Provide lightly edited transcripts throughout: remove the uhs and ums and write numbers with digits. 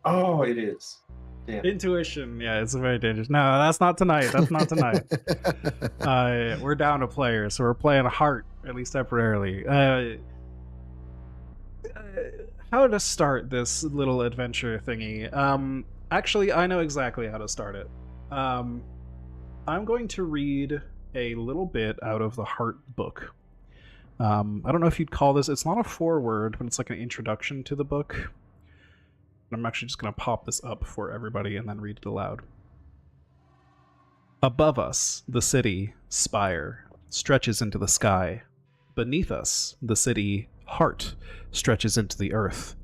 Oh, it is. Damn. Intuition, yeah, it's very dangerous. No, that's not tonight. That's not tonight. We're down a player, so we're playing a heart, at least temporarily. How to start this little adventure thingy? Actually, I know exactly how to start it. I'm going to read a little bit out of the Heart book. I don't know if you'd call this, it's not a foreword, but it's like an introduction to the book. I'm actually just going to pop this up for everybody and then read it aloud. Above us, the city, Spire, stretches into the sky. Beneath us, the city, Heart, stretches into the earth.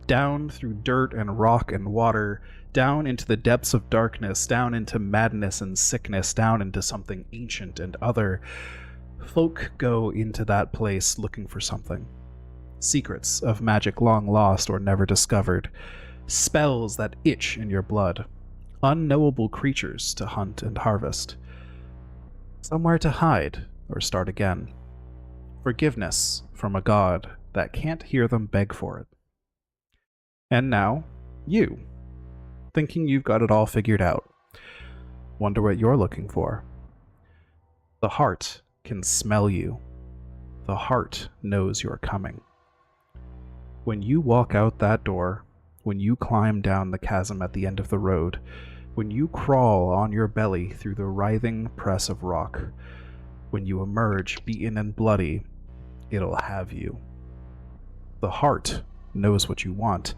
Down through dirt and rock and water, down into the depths of darkness, down into madness and sickness, down into something ancient and other. Folk go into that place looking for something. Secrets of magic long lost or never discovered. Spells that itch in your blood. Unknowable creatures to hunt and harvest. Somewhere to hide or start again. Forgiveness from a god that can't hear them beg for it. And now, you. Thinking you've got it all figured out. Wonder what you're looking for. The heart can smell you. The heart knows you're coming. When you walk out that door, when you climb down the chasm at the end of the road, when you crawl on your belly through the writhing press of rock, when you emerge beaten and bloody, it'll have you. The heart knows what you want,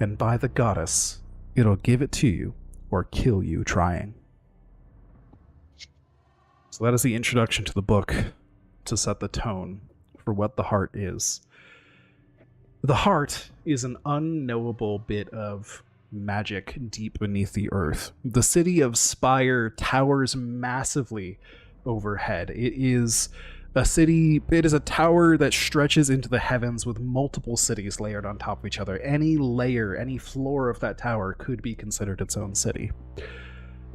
and by the goddess, it'll give it to you or kill you trying. So that is the introduction to the book to set the tone for what the heart is. The heart is an unknowable bit of magic deep beneath the earth. The city of Spire towers massively overhead. It is a tower that stretches into the heavens with multiple cities layered on top of each other. Any layer, any floor of that tower could be considered its own city.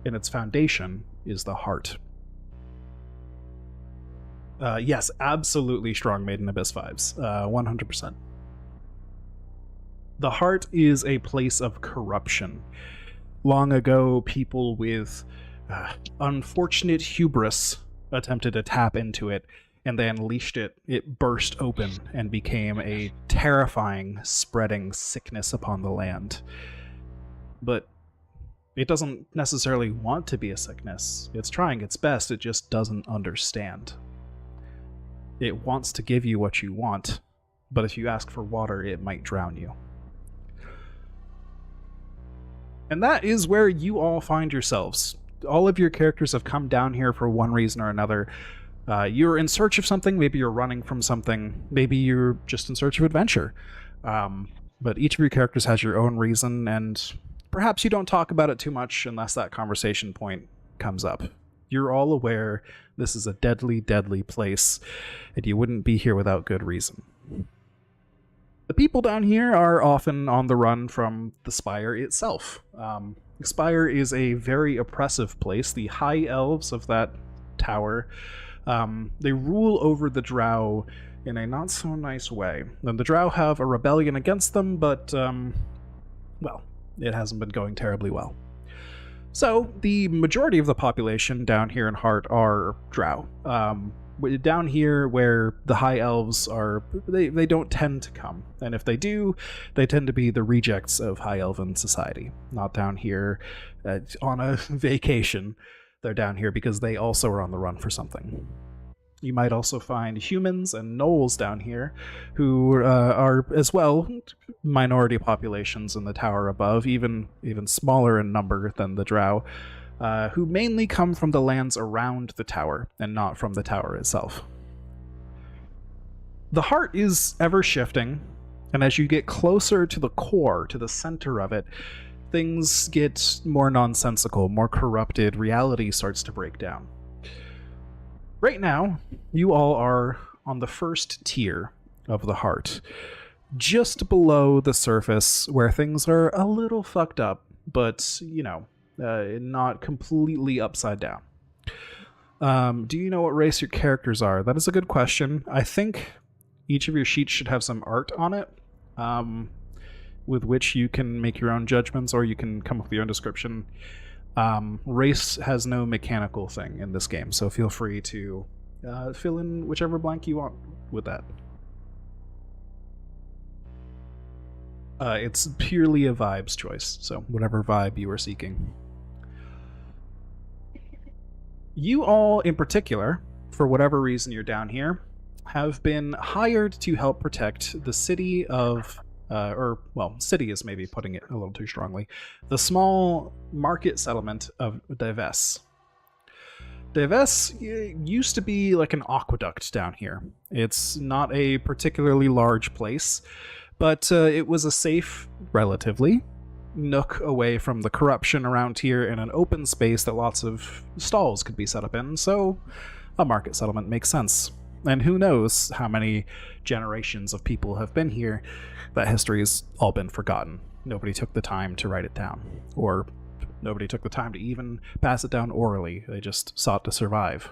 And its foundation is the heart. Yes, absolutely strong Maiden Abyss vibes. 100%. The heart is a place of corruption. Long ago, people with unfortunate hubris attempted to tap into it, and they unleashed it. It burst open and became a terrifying, spreading sickness upon the land. But it doesn't necessarily want to be a sickness. It's trying its best, it just doesn't understand. It wants to give you what you want, but if you ask for water, it might drown you. And that is where you all find yourselves. All of your characters have come down here for one reason or another. You're in search of something, maybe you're running from something, maybe you're just in search of adventure. But each of your characters has your own reason, and perhaps you don't talk about it too much unless that conversation point comes up. You're all aware this is a deadly, deadly place, and you wouldn't be here without good reason. The people down here are often on the run from the Spire itself. Spire is a very oppressive place. The high elves of that tower, they rule over the Drow in a not so nice way. And the Drow have a rebellion against them, but, well, it hasn't been going terribly well. So, the majority of the population down here in Heart are Drow. Down here where the High Elves are, they don't tend to come. And if they do, they tend to be the rejects of High Elven society. Not down here on a vacation. They're down here because they also are on the run for something. You might also find humans and gnolls down here who are as well minority populations in the tower above, even smaller in number than the Drow, who mainly come from the lands around the tower and not from the tower itself. The heart is ever shifting, and as you get closer to the core, to the center of it, things get more nonsensical, more corrupted, reality starts to break down. Right now, you all are on the first tier of the heart, just below the surface where things are a little fucked up, but, you know, not completely upside down. Do you know what race your characters are? That is a good question. I think each of your sheets should have some art on it. with which you can make your own judgments, or you can come up with your own description. Race has no mechanical thing in this game, so feel free to fill in whichever blank you want with that. It's purely a vibes choice, so whatever vibe you are seeking. You all, in particular, for whatever reason you're down here, have been hired to help protect the city of, city is maybe putting it a little too strongly, the small market settlement of Dives. Dives used to be like an aqueduct down here. It's not a particularly large place, but it was a safe, relatively, nook away from the corruption around here in an open space that lots of stalls could be set up in, so a market settlement makes sense. And who knows how many generations of people have been here. That history has all been forgotten. Nobody took the time to write it down, or nobody took the time to even pass it down orally. They just sought to survive.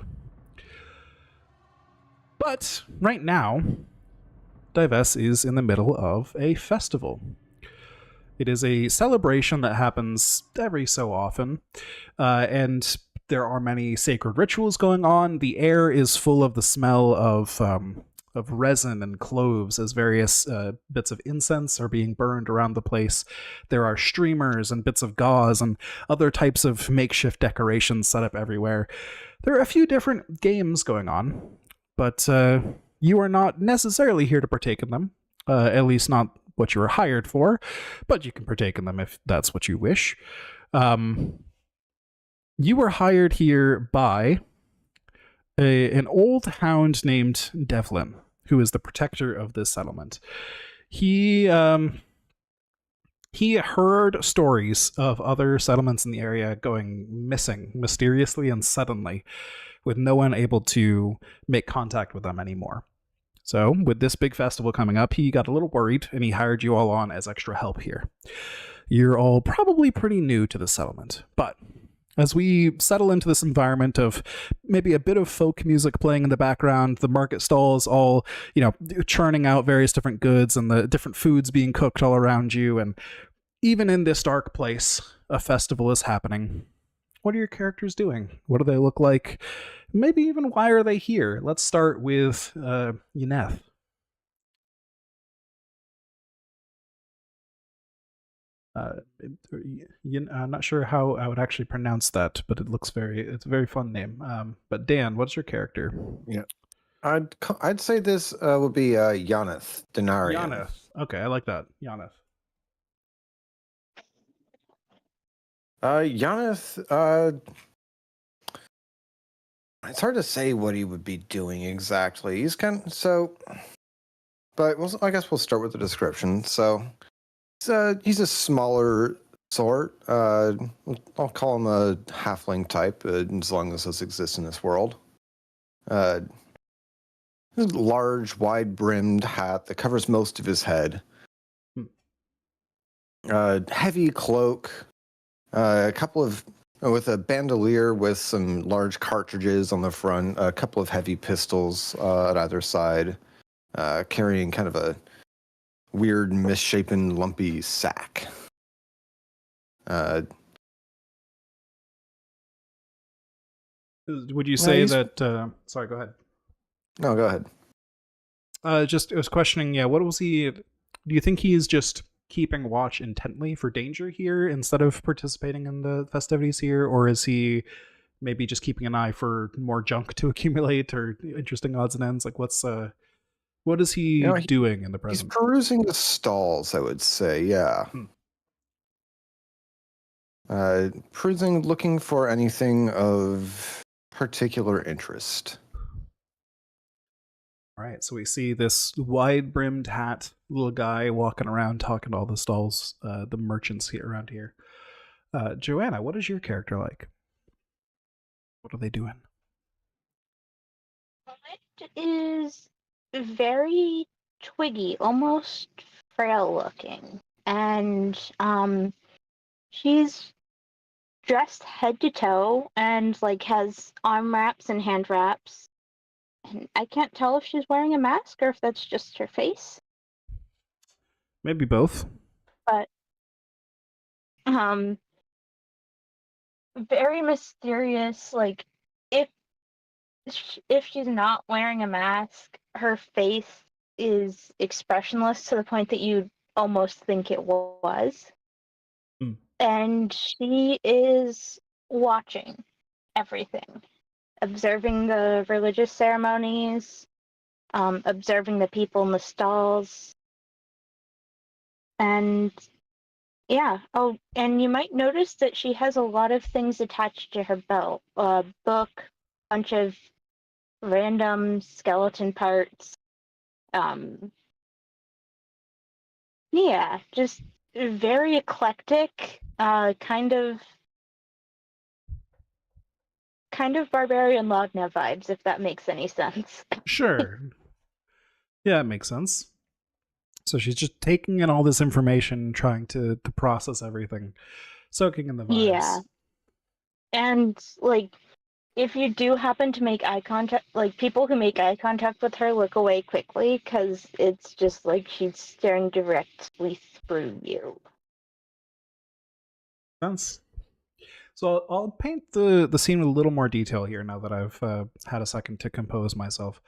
But right now, Dives is in the middle of a festival. It is a celebration that happens every so often, and there are many sacred rituals going on. The air is full of the smell of resin and cloves as various bits of incense are being burned around the place. There are streamers and bits of gauze and other types of makeshift decorations set up everywhere. There are a few different games going on, but you are not necessarily here to partake in them, at least not what you were hired for, but you can partake in them if that's what you wish. You were hired here by an old hound named Devlin, who is the protector of this settlement. He heard stories of other settlements in the area going missing mysteriously and suddenly, with no one able to make contact with them anymore. So, with this big festival coming up, he got a little worried, and he hired you all on as extra help here. You're all probably pretty new to the settlement, but as we settle into this environment of maybe a bit of folk music playing in the background, the market stalls all, churning out various different goods and the different foods being cooked all around you, and even in this dark place, a festival is happening. What are your characters doing? What do they look like? Maybe even why are they here? Let's start with Yeneth. I'm not sure how I would actually pronounce that, but it's a very fun name. But Dan, what's your character? Yeah, I'd say this would be Yaneth Denarian. Yaneth. Okay, I like that. Yaneth. Yaneth, it's hard to say what he would be doing exactly. He's kind of but I guess we'll start with the description. So, he's a smaller sort. I'll call him a halfling type, as long as this exists in this world. A large, wide-brimmed hat that covers most of his head. Heavy cloak. With a bandolier with some large cartridges on the front, a couple of heavy pistols at either side, carrying kind of a weird, misshapen, lumpy sack. Would you say that... sorry, go ahead. No, go ahead. I was questioning, what was he... Do you think he is just keeping watch intently for danger here instead of participating in the festivities here, or is he maybe just keeping an eye for more junk to accumulate or interesting odds and ends? Like, what is he doing in the present? He's perusing the stalls, I would say. Yeah. Perusing, looking for anything of particular interest. All right, so we see this wide-brimmed hat little guy walking around talking to all the stalls, the merchants here around here. Joanna, what is your character like? What are they doing? It is very twiggy, almost frail looking, and she's dressed head to toe and has arm wraps and hand wraps. And I can't tell if she's wearing a mask or if that's just her face. Maybe both. but um, very mysterious. Like if if she's not wearing a mask, her face is expressionless to the point that you'd almost think it was. Hmm. And she is watching everything, observing the religious ceremonies, observing the people in the stalls, and yeah. Oh, and you might notice that she has a lot of things attached to her belt. A book, bunch of random skeleton parts. Um, yeah, just very eclectic. Kind of barbarian Logna vibes, if that makes any sense. Sure. Yeah, it makes sense. So she's just taking in all this information, trying to process everything, soaking in the Yeah, vibes. and like if you do happen to make eye contact, like people who make eye contact with her look away quickly because it's just like she's staring directly through you. Sense. So I'll paint the scene with a little more detail here now that I've had a second to compose myself.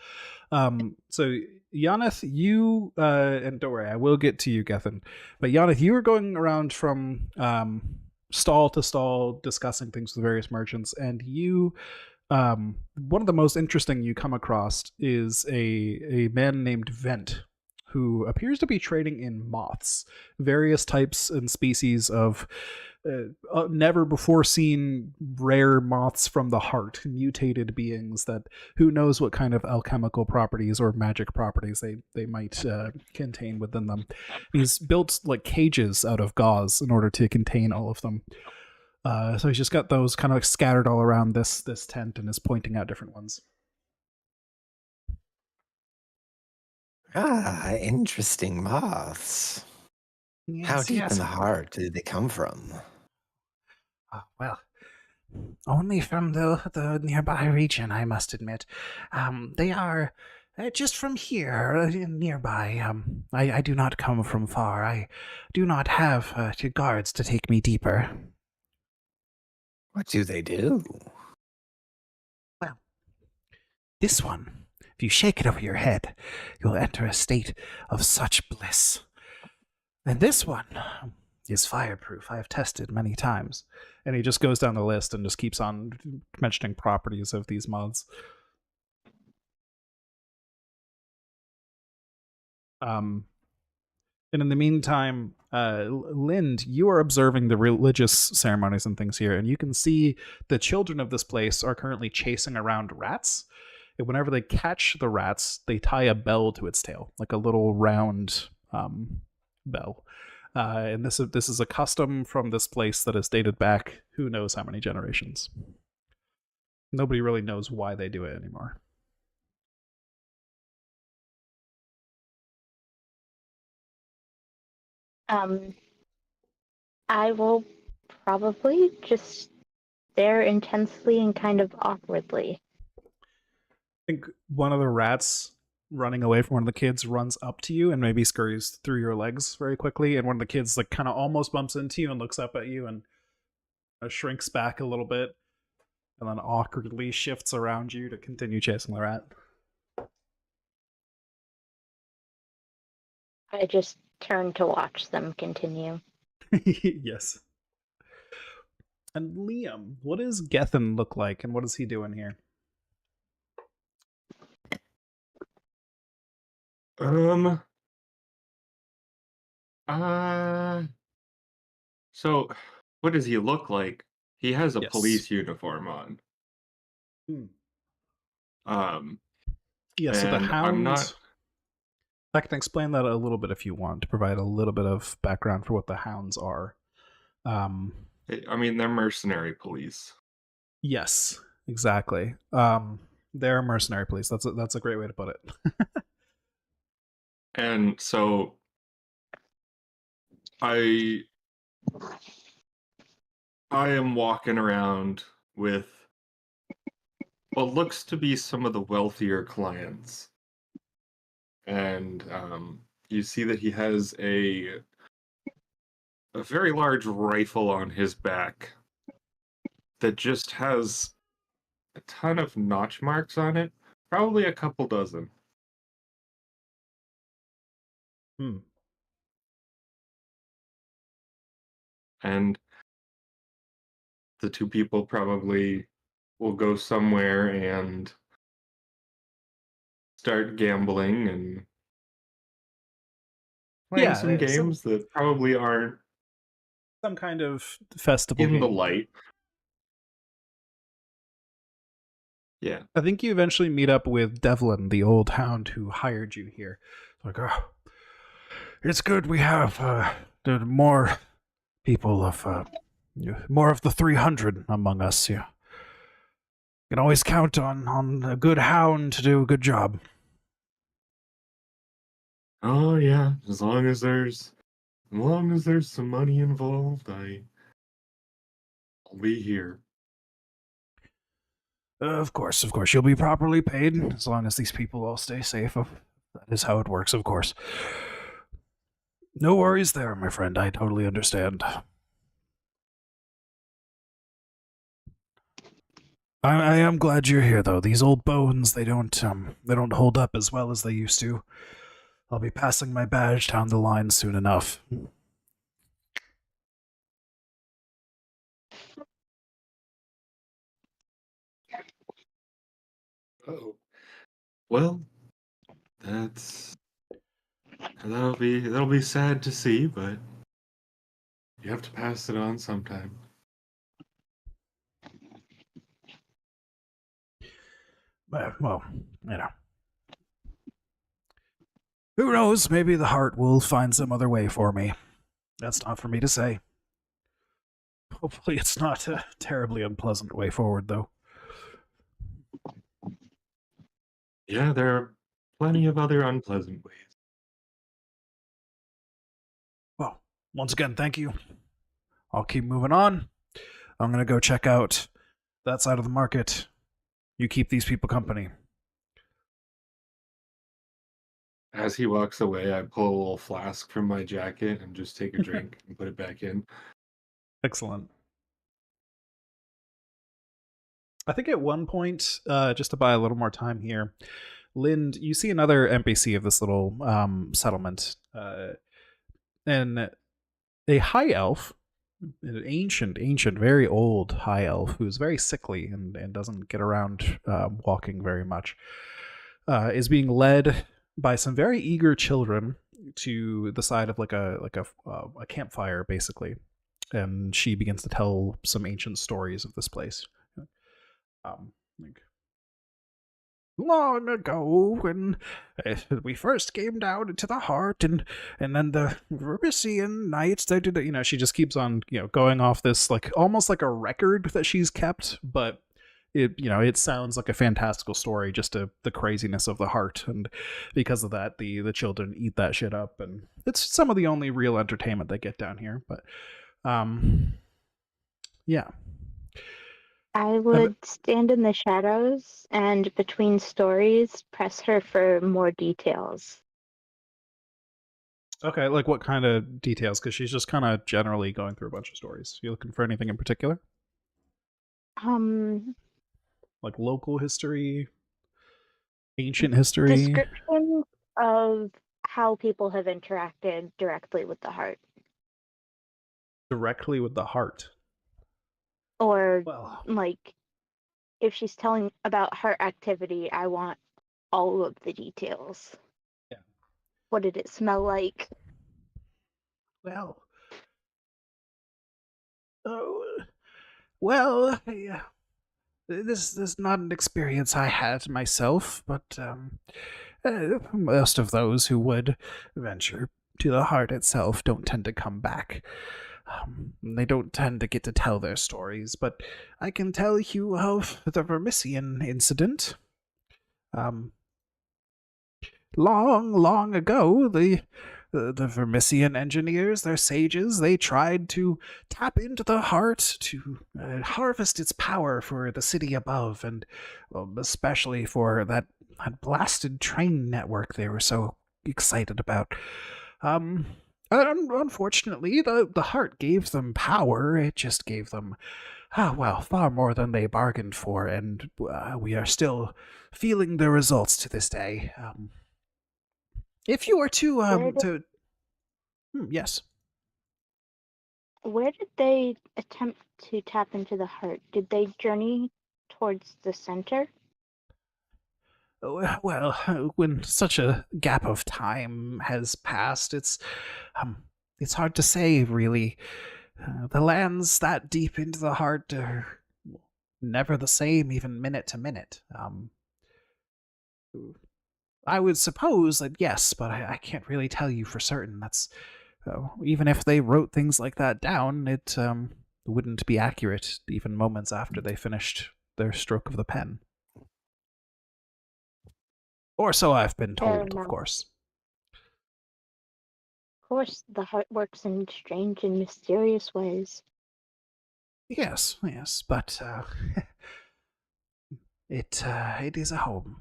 So Yaneth, you and don't worry, I will get to you, Gethin. But Yaneth, you were going around from stall to stall discussing things with various merchants, and you one of the most interesting you come across is a man named Vent, who appears to be trading in moths, various types and species of never before seen rare moths from the heart, mutated beings that who knows what kind of alchemical properties or magic properties they might contain within them. He's built like cages out of gauze in order to contain all of them. So he's just got those kind of like scattered all around this tent and is pointing out different ones. Ah, interesting moths. How Yes, deep in yes. the heart did they come from? Well, only from the nearby region, I must admit. They are just from here, nearby. I do not come from far. I do not have guards to take me deeper. What do they do? Well, this one, if you shake it over your head, you'll enter a state of such bliss. And this one is fireproof. I have tested many times. And he just goes down the list and just keeps on mentioning properties of these mods. And in the meantime, Lind, you are observing the religious ceremonies and things here, and you can see the children of this place are currently chasing around rats. And whenever they catch the rats, they tie a bell to its tail, like a little round bell. And this is a custom from this place that is dated back who knows how many generations. Nobody really knows why they do it anymore. Um, I will probably just stare intensely and kind of awkwardly. I think one of the rats running away from one of the kids runs up to you and maybe scurries through your legs very quickly, and one of the kids like kind of almost bumps into you and looks up at you and shrinks back a little bit and then awkwardly shifts around you to continue chasing the rat. I just turn to watch them continue. Yes. And Liam, what does Gethin look like and what is he doing here? Um. Uh. So, what does he look like? He has a Yes. police uniform on. Hmm. Um. Yeah, so the And I'm hound. not. I can explain that a little bit if you want to provide a little bit of background for what the hounds are. Um, I mean, they're mercenary police. Yes, exactly. They're mercenary police. That's a great way to put it. And so I I am walking around with what looks to be some of the wealthier clients. And you see that he has a a very large rifle on his back that just has a ton of notch marks on it, probably a couple dozen. Hmm. And the two people probably will go somewhere and start gambling and playing some Yeah, games that probably aren't some kind of festival in the game. light. Yeah. I think you eventually meet up with Devlin, the old hound who hired you here. Like, oh, it's good we have more people of more of the 300 among us. You can always count on a good hound to do a good job. Oh yeah, as long as there's some money involved, I'll be here. Of course, you'll be properly paid as long as these people all stay safe. That is how it works, of course. No worries there, my friend. I totally understand. I am glad you're here, though. These old bones, they don't hold up as well as they used to. I'll be passing my badge down the line soon enough. Oh. Well, that'll be sad to see, but you have to pass it on sometime. Well, you know. Who knows? Maybe the heart will find some other way for me. That's not for me to say. Hopefully it's not a terribly unpleasant way forward, though. Yeah, there are plenty of other unpleasant ways. Well, once again, thank you. I'll keep moving on. I'm going to go check out that side of the market. You keep these people company. As he walks away, I pull a little flask from my jacket and just take a drink and put it back in. Excellent. I think at one point, just to buy a little more time here, Lind, you see another NPC of this little settlement, and a high elf, an ancient, very old high elf who's very sickly and doesn't get around walking very much, is being led by some very eager children to the side of like a campfire, basically, and she begins to tell some ancient stories of this place. Like, long ago, when we first came down into the heart, and then the Rubician knights, they did, she just keeps on, going off this, like, almost like a record that she's kept, but it sounds like a fantastical story, just the craziness of the heart, and because of that, the children eat that shit up, and it's some of the only real entertainment they get down here, but, yeah. I would stand in the shadows and between stories press her for more details. Okay, like what kind of details? Because she's just kind of generally going through a bunch of stories. You looking for anything in particular? Like local history, ancient history? Descriptions of how people have interacted directly with the heart. Directly with the heart. Or, Well, like, if she's telling about heart activity, I want all of the details. Yeah. What did it smell like? well. Oh, well, this is not an experience I had myself, but most of those who would venture to the heart itself don't tend to come back. They don't tend to get to tell their stories, but I can tell you of the Vermisian incident. Long ago, the Vermisian engineers, their sages, they tried to tap into the heart to harvest its power for the city above, and especially for that blasted train network they were so excited about. Unfortunately, the heart gave them power. It just gave them, well, far more than they bargained for, and we are still feeling the results to this day. If you were to, yes. Where did they attempt to tap into the heart? Did they journey towards the center? Well, when such a gap of time has passed, it's hard to say, really. The lands that deep into the heart are never the same, even minute to minute. I would suppose that yes, but I can't really tell you for certain. That's even if they wrote things like that down, it wouldn't be accurate even moments after they finished their stroke of the pen. Or so I've been told, of course. Of course, the heart works in strange and mysterious ways. Yes, but it is a home.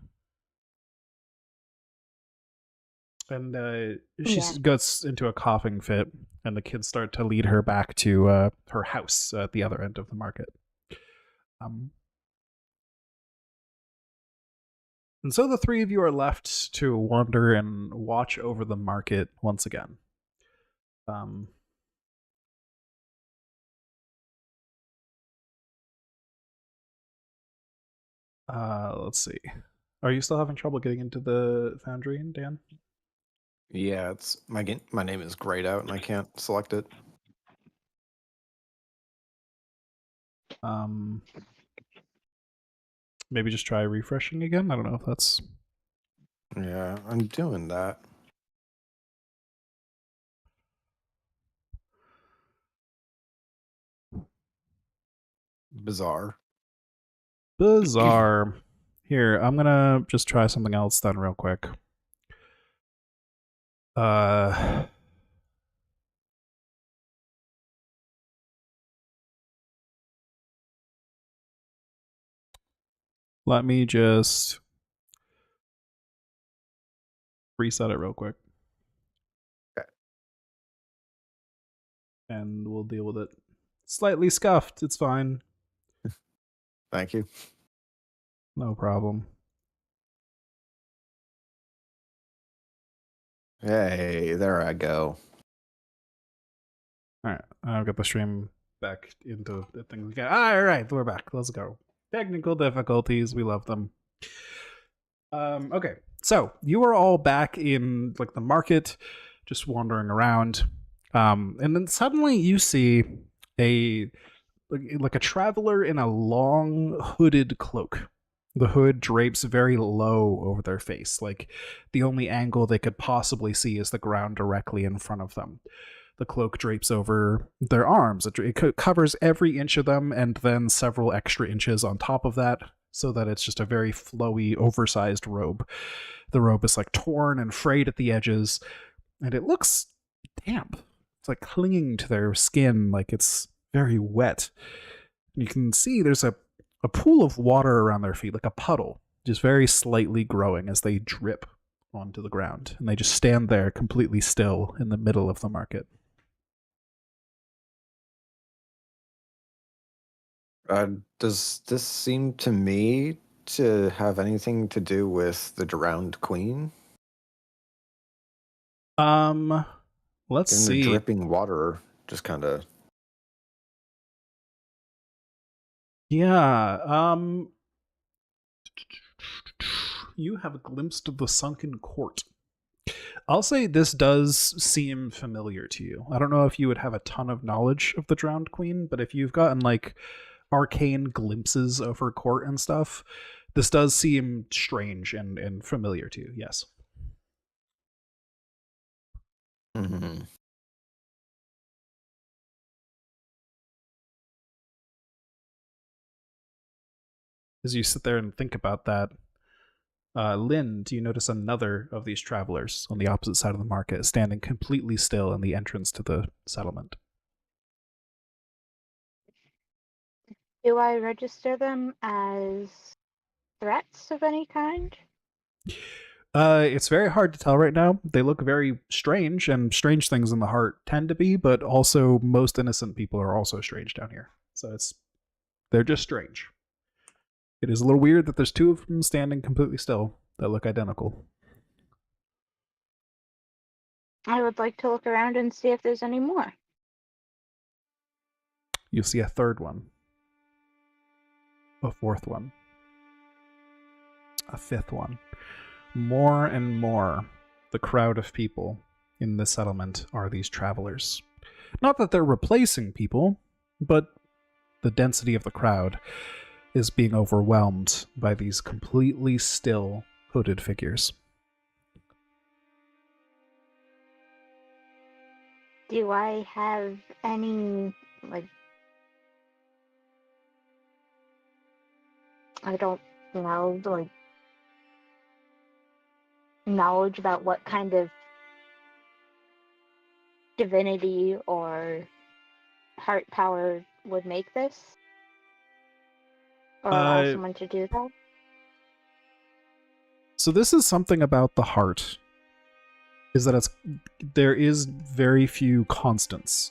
And she goes into a coughing fit, and the kids start to lead her back to her house at the other end of the market. And so the three of you are left to wander and watch over the market once again. Let's see. Are you still having trouble getting into the foundry, Dan? Yeah, it's my name is grayed out and I can't select it. Maybe just try refreshing again. I don't know if that's... Yeah, I'm doing that. Bizarre. Here, I'm gonna just try something else then real quick. Let me just reset it real quick. Okay. And we'll deal with it. Slightly scuffed, it's fine. Thank you. No problem. Hey, there I go. Alright, I've got the stream back into the thing again. Alright, we're back. Let's go. Technical difficulties, we love them. Okay, so you are all back in like the market, just wandering around. And then suddenly you see a traveler in a long hooded cloak. The hood drapes very low over their face, like the only angle they could possibly see is the ground directly in front of them. The cloak drapes over their arms. It covers every inch of them and then several extra inches on top of that, so that it's just a very flowy, oversized robe. The robe is like torn and frayed at the edges, and it looks damp. It's like clinging to their skin, like it's very wet. You can see there's a pool of water around their feet, like a puddle, just very slightly growing as they drip onto the ground. And they just stand there completely still in the middle of the market. Does this seem to me to have anything to do with the drowned queen? Let's see. The dripping water just kind of... Yeah, you have glimpsed the sunken court. I'll say this does seem familiar to you. I don't know if you would have a ton of knowledge of the drowned queen, but if you've gotten like arcane glimpses of her court and stuff, this does seem strange and familiar to you, yes. Mm-hmm. As you sit there and think about that, Lynn, do you notice another of these travelers on the opposite side of the market standing completely still in the entrance to the settlement? Do I register them as threats of any kind? It's very hard to tell right now. They look very strange, and strange things in the heart tend to be, but also most innocent people are also strange down here. So they're just strange. It is a little weird that there's two of them standing completely still that look identical. I would like to look around and see if there's any more. You'll see a third one, a fourth one, a fifth one. More and more, the crowd of people in this settlement are these travelers. Not that they're replacing people, but the density of the crowd is being overwhelmed by these completely still hooded figures. Do I have any, like, I don't know, like, knowledge about what kind of divinity or heart power would make this? Or allow someone to do that? So this is something about the heart, is that there is very few constants.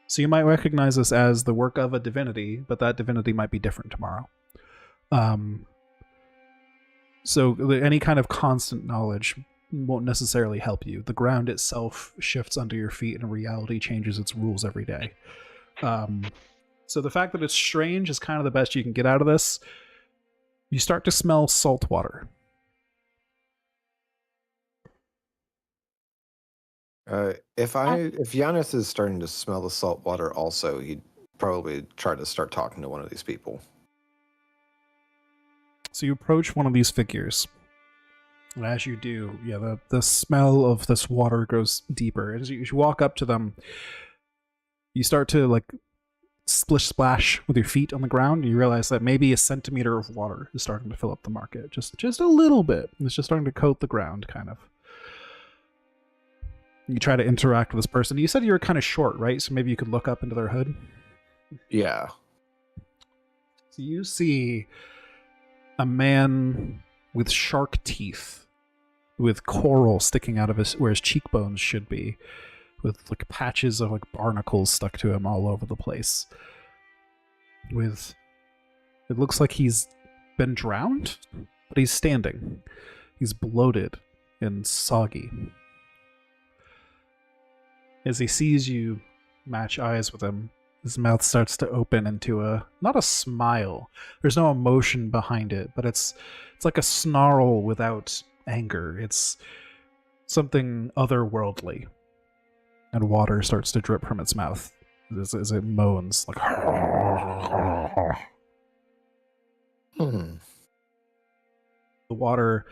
So you might recognize this as the work of a divinity, but that divinity might be different tomorrow. So any kind of constant knowledge won't necessarily help you. The ground itself shifts under your feet and reality changes its rules every day. So the fact that it's strange is kind of the best you can get out of this. You start to smell salt water. If Giannis is starting to smell the salt water also, he'd probably try to start talking to one of these people. So you approach one of these figures. And as you do, the smell of this water goes deeper. As you walk up to them, you start to like splish splash with your feet on the ground, and you realize that maybe a centimeter of water is starting to fill up the market. Just a little bit. It's just starting to coat the ground, kind of. You try to interact with this person. You said you were kind of short, right? So maybe you could look up into their hood? Yeah. So you see a man with shark teeth, with coral sticking out of where his cheekbones should be, with like patches of like barnacles stuck to him all over the place. It looks like he's been drowned, but he's standing. He's bloated and soggy. As he sees you match eyes with him, his mouth starts to open into not a smile. There's no emotion behind it, but it's like a snarl without anger. It's something otherworldly. And water starts to drip from its mouth as it moans like. The water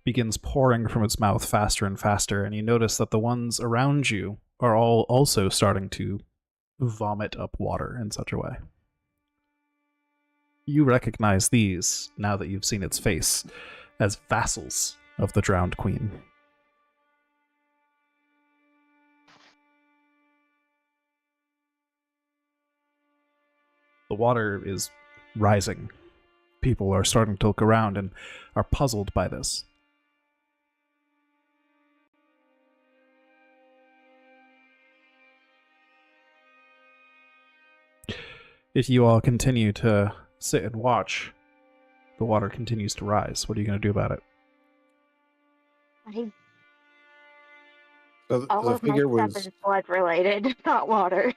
begins pouring from its mouth faster and faster, and you notice that the ones around you are all also starting to vomit up water in such a way. You recognize these, now that you've seen its face, as vassals of the drowned queen. The water is rising. People are starting to look around and are puzzled by this. If you all continue to sit and watch, the water continues to rise. What are you going to do about it? All of my stuff is blood related, not water.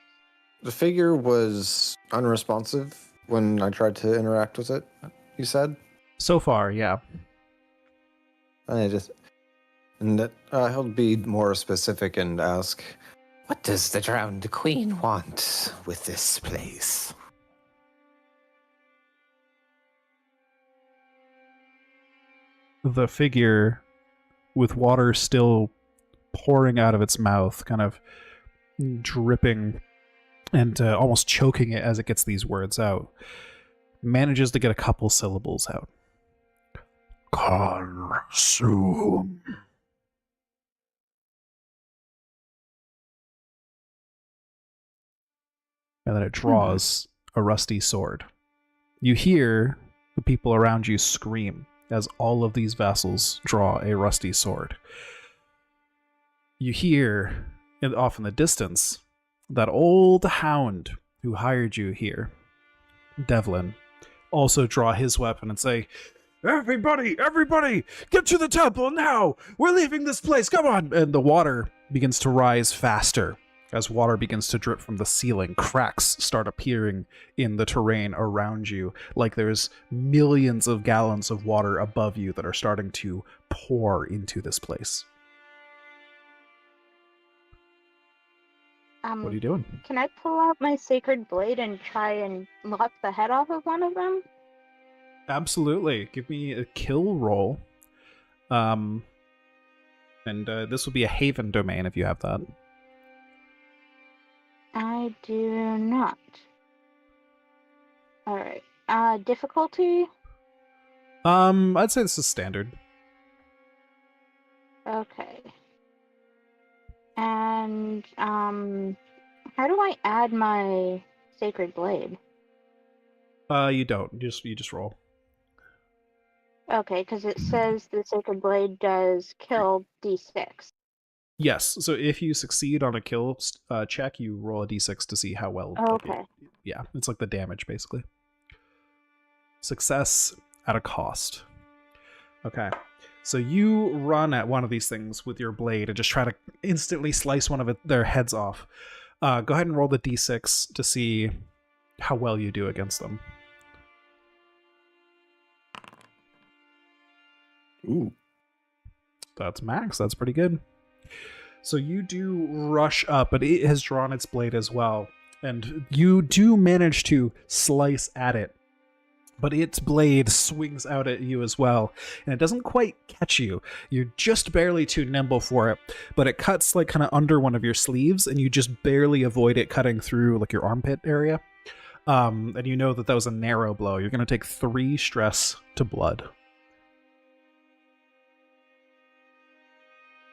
The figure was unresponsive when I tried to interact with it, you said? So far, yeah. He'll be more specific and ask, what does the drowned queen want with this place? The figure, with water still pouring out of its mouth, kind of dripping and almost choking it as it gets these words out, manages to get a couple syllables out. Consume. And then it draws a rusty sword. You hear the people around you scream as all of these vassals draw a rusty sword. You hear, off in the distance, that old hound who hired you here, Devlin, also draw his weapon and say, everybody, get to the temple now! We're leaving this place, come on! And the water begins to rise faster. As water begins to drip from the ceiling, cracks start appearing in the terrain around you, like there's millions of gallons of water above you that are starting to pour into this place. What are you doing? Can I pull out my sacred blade and try and lop the head off of one of them? Absolutely. Give me a kill roll. And this will be a haven domain if you have that. I do not. Alright. Difficulty? I'd say this is standard. Okay. And, how do I add my sacred blade? You don't. You just roll. Okay, because it says the sacred blade does kill d6. Yes, so if you succeed on a kill check, you roll a d6 to see how well. Okay. Yeah, it's like the damage, basically. Success at a cost. Okay, so you run at one of these things with your blade and just try to instantly slice one of their heads off. Go ahead and roll the d6 to see how well you do against them. Ooh. That's max. That's pretty good. So you do rush up, but it has drawn its blade as well. And you do manage to slice at it. But its blade swings out at you as well. And it doesn't quite catch you. You're just barely too nimble for it. But it cuts like kind of under one of your sleeves, and you just barely avoid it cutting through like your armpit area. And you know that was a narrow blow. You're going to take 3 stress to blood.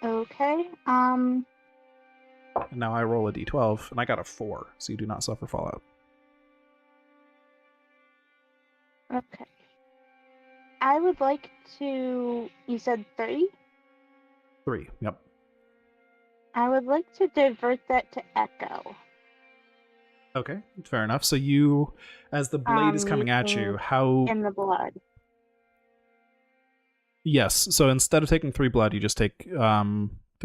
Okay, And now I roll a d12, and I got a 4, so you do not suffer fallout. okay. I would like to... You said 3? 3, yep. I would like to divert that to Echo. Okay, fair enough. So you, as the blade is coming at you, how... In the blood. Yes, so instead of taking 3 blood, you just take 3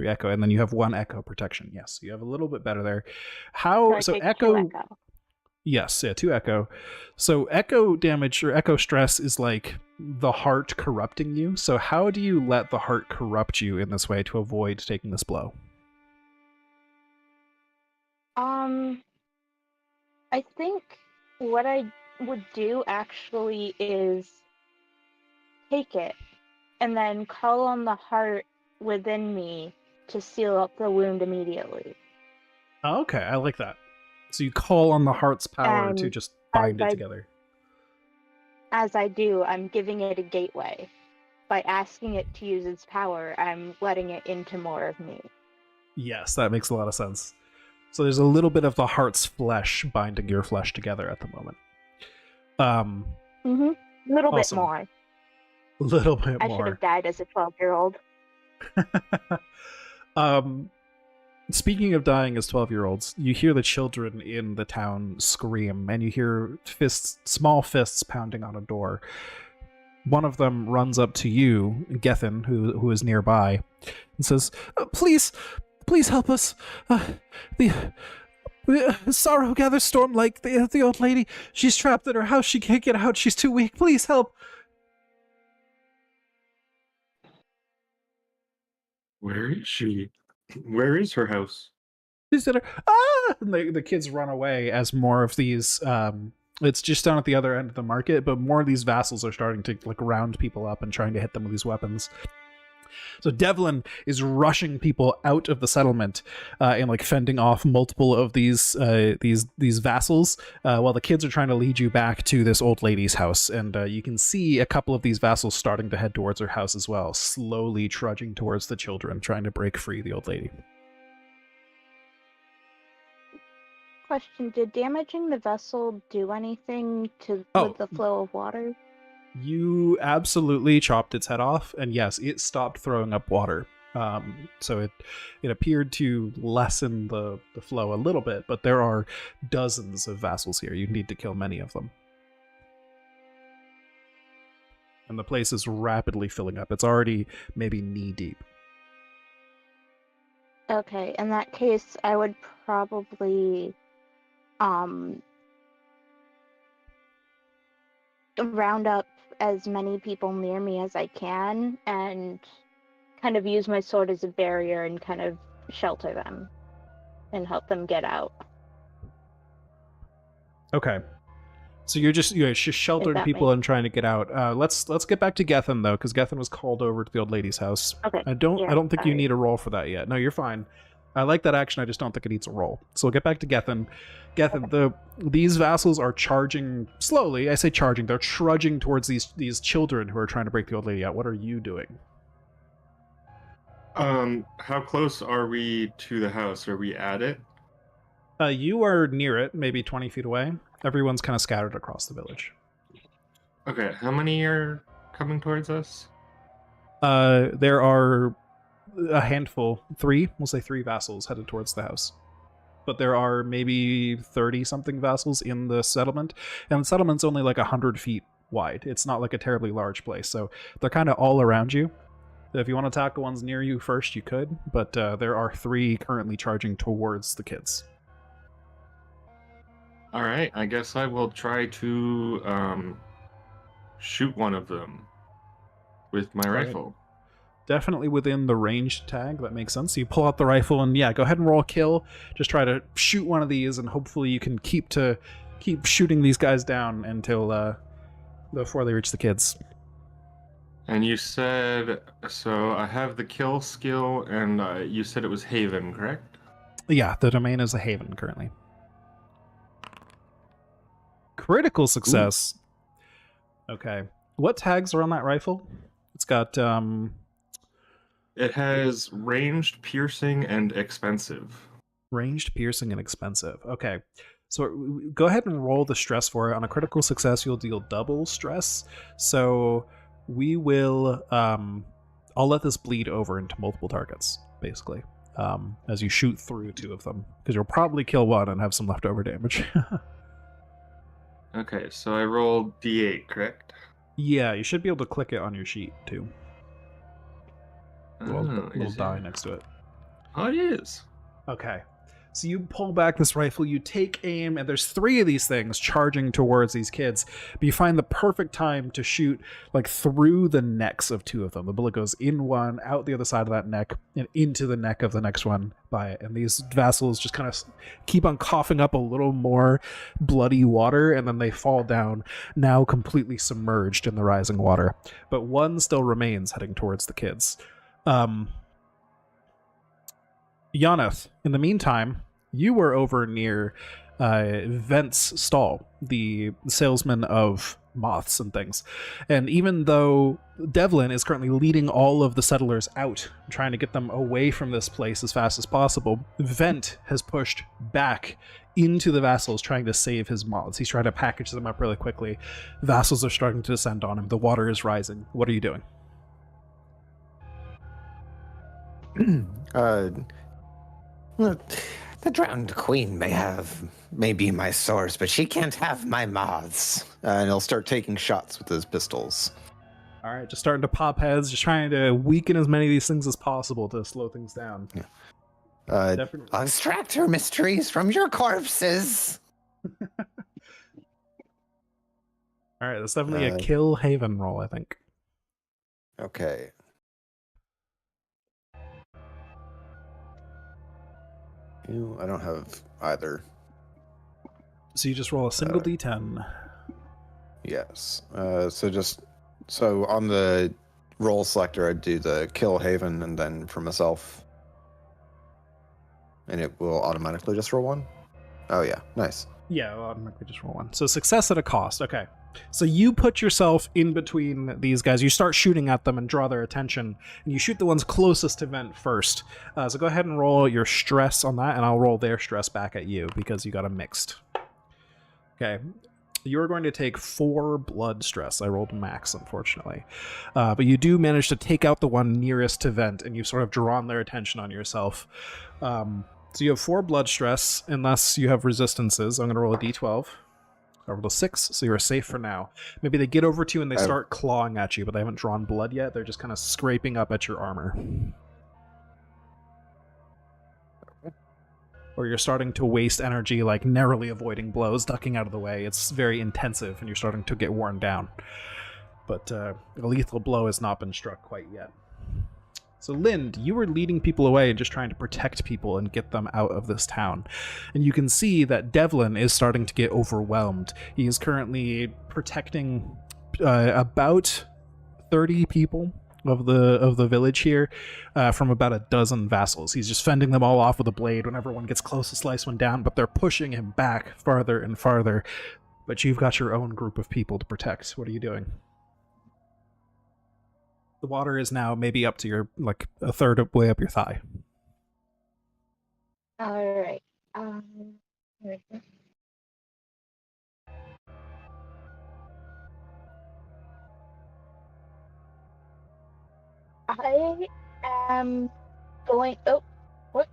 echo, and then you have 1 echo protection. Yes, you have a little bit better there. How... So echo... 2 echo. Yes, yeah, 2 echo. So echo damage or echo stress is like the heart corrupting you. So how do you let the heart corrupt you in this way to avoid taking this blow? I think what I would do actually is take it and then call on the heart within me to seal up the wound immediately. Okay, I like that. So you call on the heart's power to just bind it together. As I do, I'm giving it a gateway. By asking it to use its power, I'm letting it into more of me. Yes, that makes a lot of sense. So there's a little bit of the heart's flesh binding your flesh together at the moment. Little bit awesome. more. A little bit I more. should have died as a 12-year-old. Speaking of dying as 12-year-olds, you hear the children in the town scream, and you hear small fists pounding on a door. One of them runs up to you, Gethin, who is nearby, and says, Please help us. The sorrow gathers storm like the old lady. She's trapped in her house. She can't get out. She's too weak. Please help. Where is she? Where is her house? She's in her... Ah! And the kids run away as more of these... it's just down at the other end of the market, but more of these vassals are starting to like round people up and trying to hit them with these weapons. So Devlin is rushing people out of the settlement and like fending off multiple of these vassals while the kids are trying to lead you back to this old lady's house. And you can see a couple of these vassals starting to head towards her house as well, slowly trudging towards the children, trying to break free the old lady. Question, did damaging the vessel do anything with the flow of water? You absolutely chopped its head off, and yes, it stopped throwing up water. So it appeared to lessen the flow a little bit, but there are dozens of vassals here. You need to kill many of them. And the place is rapidly filling up. It's already maybe knee deep. Okay, in that case, I would probably round up as many people near me as I can and kind of use my sword as a barrier and kind of shelter them and help them get out. Okay. So you're just sheltering people and trying to get out. Let's get back to Gethin though, because Gethin was called over to the old lady's house. Okay. I don't think you need a roll for that yet. No, you're fine. I like that action. I just don't think it needs a roll. So we'll get back to Gethin. Gethin, these vassals are charging slowly. I say charging. They're trudging towards these children who are trying to break the old lady out. What are you doing? How close are we to the house? Are we at it? You are near it, maybe 20 feet away. Everyone's kind of scattered across the village. Okay, how many are coming towards us? There are a handful, we'll say three vassals headed towards the house. But there are maybe 30-something vassals in the settlement, and the settlement's only like 100 feet wide. It's not like a terribly large place, so they're kind of all around you. If you want to attack the ones near you first, you could, but there are 3 currently charging towards the kids. Alright, I guess I will try to shoot one of them with my rifle. Definitely within the ranged tag, that makes sense. So you pull out the rifle and yeah, go ahead and roll a kill. Just try to shoot one of these and hopefully you can keep shooting these guys down until before they reach the kids. And you said, so I have the kill skill and you said it was Haven, correct? Yeah, the domain is a Haven currently. Critical success. Ooh. Okay. What tags are on that rifle? It's got It has ranged, piercing, and expensive. Ranged, piercing, and expensive. Okay. So go ahead and roll the stress for it. On a critical success, you'll deal double stress. So we will I'll let this bleed over into multiple targets, basically. As you shoot through 2 of them. Because you'll probably kill 1 and have some leftover damage. Okay, so I rolled D8, correct? Yeah, you should be able to click it on your sheet, too. Little die next to it. Oh, it is. Okay. So you pull back this rifle, you take aim, and there's 3 of these things charging towards these kids. But you find the perfect time to shoot like through the necks of 2 of them. The bullet goes in one, out the other side of that neck, and into the neck of the next one by it. And these vassals just kind of keep on coughing up a little more bloody water, and then they fall down, now completely submerged in the rising water. But 1 still remains heading towards the kids. Yanath, in the meantime, you were over near Vent's stall, the salesman of moths and things. And even though Devlin is currently leading all of the settlers out, trying to get them away from this place as fast as possible, Vent has pushed back into the vassals trying to save his moths. He's trying to package them up really quickly. Vassals are starting to descend on him. The water is rising. What are you doing? The drowned queen may be my source, but she can't have my moths. And he'll start taking shots with his pistols. All right, just starting to pop heads, just trying to weaken as many of these things as possible to slow things down. Yeah. I'll extract her mysteries from your corpses. All right, that's definitely a kill Haven roll, I think. Okay. I don't have either. So you just roll a single d10. Yes. So on the roll selector, I'd do the kill Haven and then for myself. And it will automatically just roll 1? Oh yeah, nice. Yeah, it'll automatically just roll 1. So success at a cost. Okay. So you put yourself in between these guys. You start shooting at them and draw their attention. And you shoot the ones closest to Vent first. So go ahead and roll your stress on that, and I'll roll their stress back at you because you got a mixed. Okay. You're going to take 4 blood stress. I rolled max, unfortunately. But you do manage to take out the one nearest to Vent, and you've sort of drawn their attention on yourself. So you have 4 blood stress, unless you have resistances. I'm going to roll a d12. I rolled a 6, so you're safe for now. Maybe they get over to you and they start clawing at you, but they haven't drawn blood yet. They're just kind of scraping up at your armor. Or you're starting to waste energy, like narrowly avoiding blows, ducking out of the way. It's very intensive, and you're starting to get worn down. But a lethal blow has not been struck quite yet. So, Lind, you were leading people away and just trying to protect people and get them out of this town. And you can see that Devlin is starting to get overwhelmed. He is currently protecting about 30 people of the village here from about a dozen vassals. He's just fending them all off with a blade whenever one gets close to slice one down, but they're pushing him back farther and farther. But you've got your own group of people to protect. What are you doing? The water is now maybe up to your, like, a third of way up your thigh. Alright. I am going. Oh, what?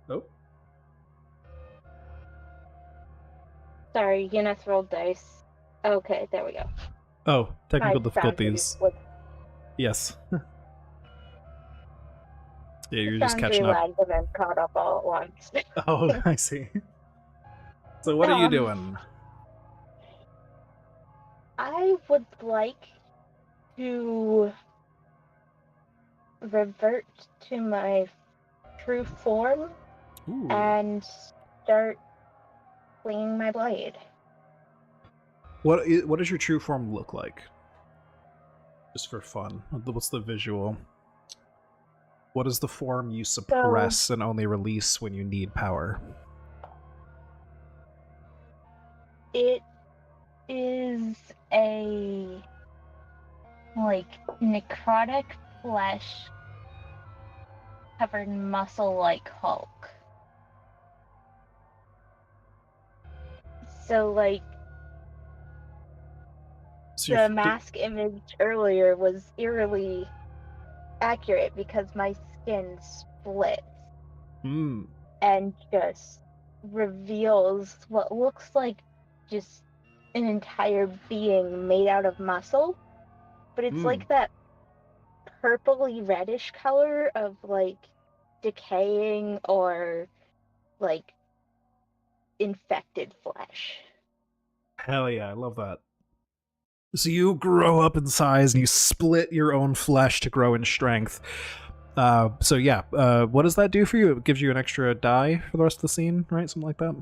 Oh. Sorry, Guinness rolled dice. Okay, there we go. Oh, technical My difficulties. boundary Yes. Yeah, you're was just catching up. lagged and then caught up all at once. Oh, I see. So what are you doing? I would like to revert to my true form Ooh. and start cleaning my blade. What does your true form look like? Just for fun. What's the visual? What is the form you suppress and only release when you need power? It is a necrotic flesh covered in muscle like Hulk. So the mask image earlier was eerily accurate because my skin splits and just reveals what looks like just an entire being made out of muscle, but it's like that purpley reddish color of decaying or infected flesh. Hell yeah, I love that. So you grow up in size and you split your own flesh to grow in strength. So yeah, what does that do for you? It gives you an extra die for the rest of the scene, right? Something like that?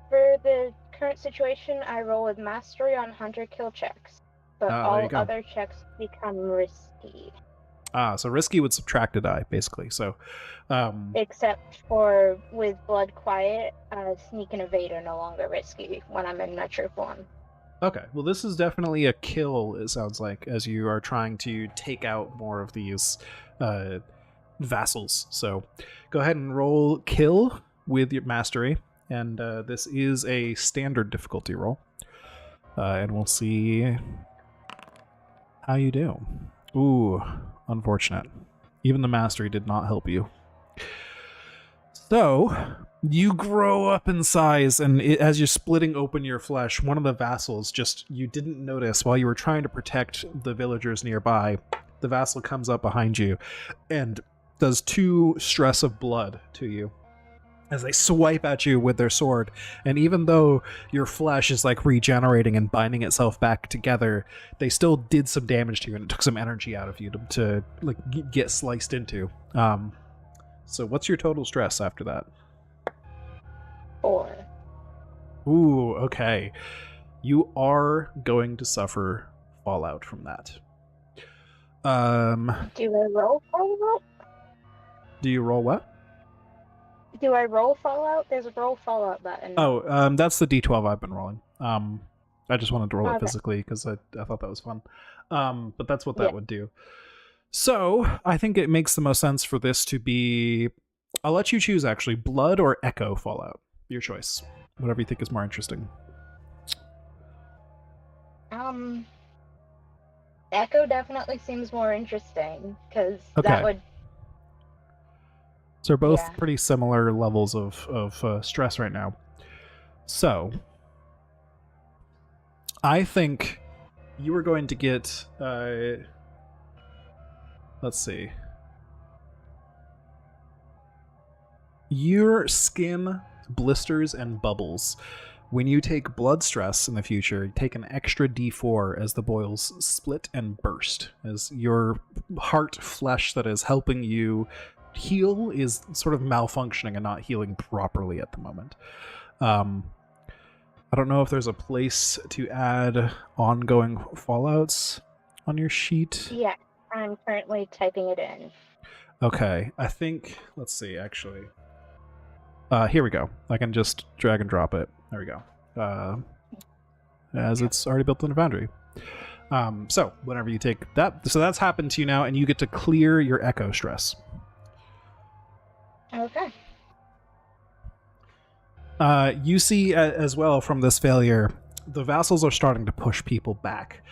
For the current situation, I roll with mastery on hunter kill checks, but all other checks become risky. So risky would subtract a die, basically. So, except for with blood quiet, sneak and evade are no longer risky when I'm in my true form. Okay, well this is definitely a kill, it sounds like, as you are trying to take out more of these vassals. So go ahead and roll kill with your mastery, and this is a standard difficulty roll. And we'll see how you do. Ooh, unfortunate. Even the mastery did not help you. So, you grow up in size, and as you're splitting open your flesh, one of the vassals you didn't notice while you were trying to protect the villagers nearby. The vassal comes up behind you and does 2 stress of blood to you as they swipe at you with their sword. And even though your flesh is regenerating and binding itself back together, they still did some damage to you, and it took some energy out of you to get sliced into. So what's your total stress after that? 4. Ooh, okay. You are going to suffer fallout from that. Do I roll fallout? Do you roll what? Do I roll fallout? There's a roll fallout button. Oh, that's the D12 I've been rolling. I just wanted to roll it physically because I thought that was fun. But that's what that would do. So, I think it makes the most sense for this to be... I'll let you choose, actually. Blood or Echo Fallout? Your choice. Whatever you think is more interesting. Echo definitely seems more interesting because Okay. that would. So they're both Yeah. pretty similar levels of stress right now. So I think you are going to get. Let's see. Your skin blisters and bubbles. When you take blood stress in the future, you take an extra d4 as the boils split and burst, as your heart flesh that is helping you heal is sort of malfunctioning and not healing properly at the moment. I don't know if there's a place to add ongoing fallouts on your sheet. Yeah, I'm currently typing it in. Okay, I think, let's see, actually. Here we go. I can just drag and drop it. There we go. As it's already built in a Foundry. So, whenever you take that, so that's happened to you now, and you get to clear your echo stress. Okay. You see as well from this failure, the vassals are starting to push people back.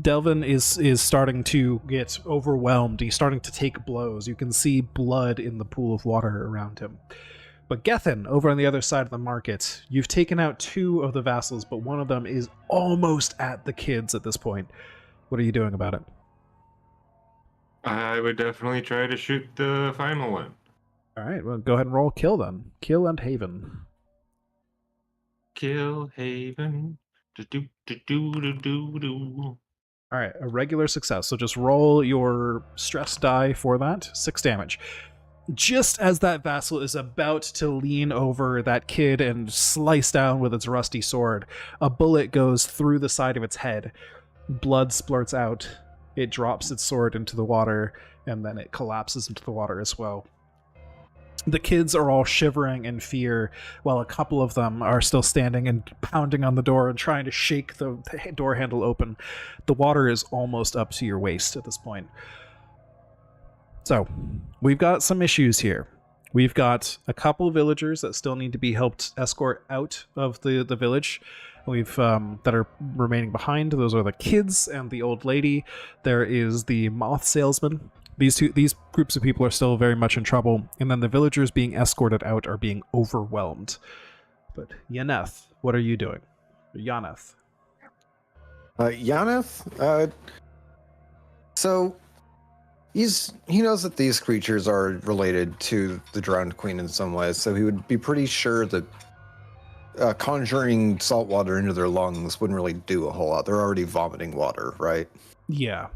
Delvin is starting to get overwhelmed. He's starting to take blows. You can see blood in the pool of water around him. But Gethin, over on the other side of the market, you've taken out 2 of the vassals, but one of them is almost at the kids at this point. What are you doing about it? I would definitely try to shoot the final one. All right, well, go ahead and roll kill then. Kill and Haven. Kill Haven. Do-do-do-do-do-do. All right, a regular success. So just roll your stress die for that. 6 damage. Just as that vassal is about to lean over that kid and slice down with its rusty sword, a bullet goes through the side of its head. Blood splurts out. It drops its sword into the water, and then it collapses into the water as well. The kids are all shivering in fear, while a couple of them are still standing and pounding on the door and trying to shake the door handle open. The water is almost up to your waist at this point. So, we've got some issues here. We've got a couple villagers that still need to be helped escort out of the village. We've that are remaining behind. Those are the kids and the old lady. There is the moth salesman. These groups of people are still very much in trouble, and then the villagers being escorted out are being overwhelmed. But Yaneth, what are you doing? Yaneth. Yaneth? So he knows that these creatures are related to the drowned queen in some way, so he would be pretty sure that conjuring salt water into their lungs wouldn't really do a whole lot. They're already vomiting water, right? Yeah.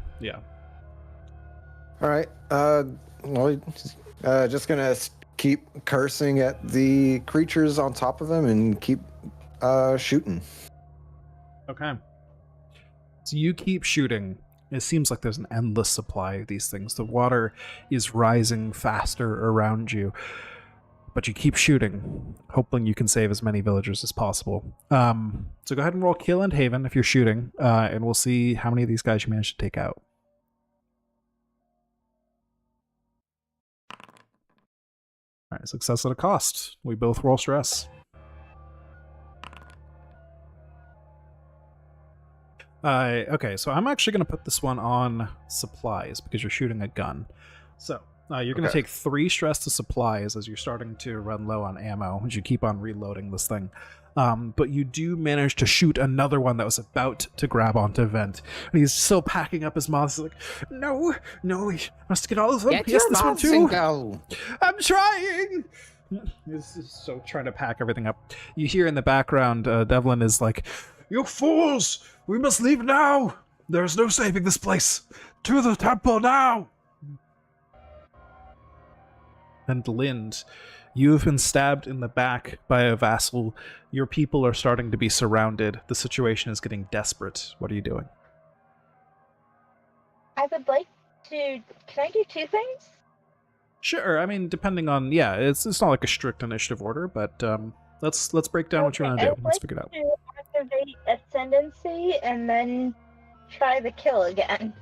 All right. Just gonna keep cursing at the creatures on top of him and keep shooting. Okay. So you keep shooting. It seems like there's an endless supply of these things. The water is rising faster around you. But you keep shooting, hoping you can save as many villagers as possible. So go ahead and roll kill and Haven if you're shooting, and we'll see how many of these guys you manage to take out. All right, success at a cost. We both roll stress. Okay, so I'm actually going to put this one on supplies because you're shooting a gun. So you're going to take 3 stress to supplies as you're starting to run low on ammo as you keep on reloading this thing. But you do manage to shoot another one that was about to grab onto Vent. And he's still packing up his moths. He's like, no, we must get all of them. Yes, this one too. Go. I'm trying. He's so trying to pack everything up. You hear in the background, Devlin is like, you fools! We must leave now! There is no saving this place! To the temple now! And Lind, you have been stabbed in the back by a vassal. Your people are starting to be surrounded. The situation is getting desperate. What are you doing? I would like to. Can I do 2 things? Sure. I mean, depending on it's not like a strict initiative order, but let's break down what you want to do. Let's figure it out. To activate Ascendancy and then try the kill again.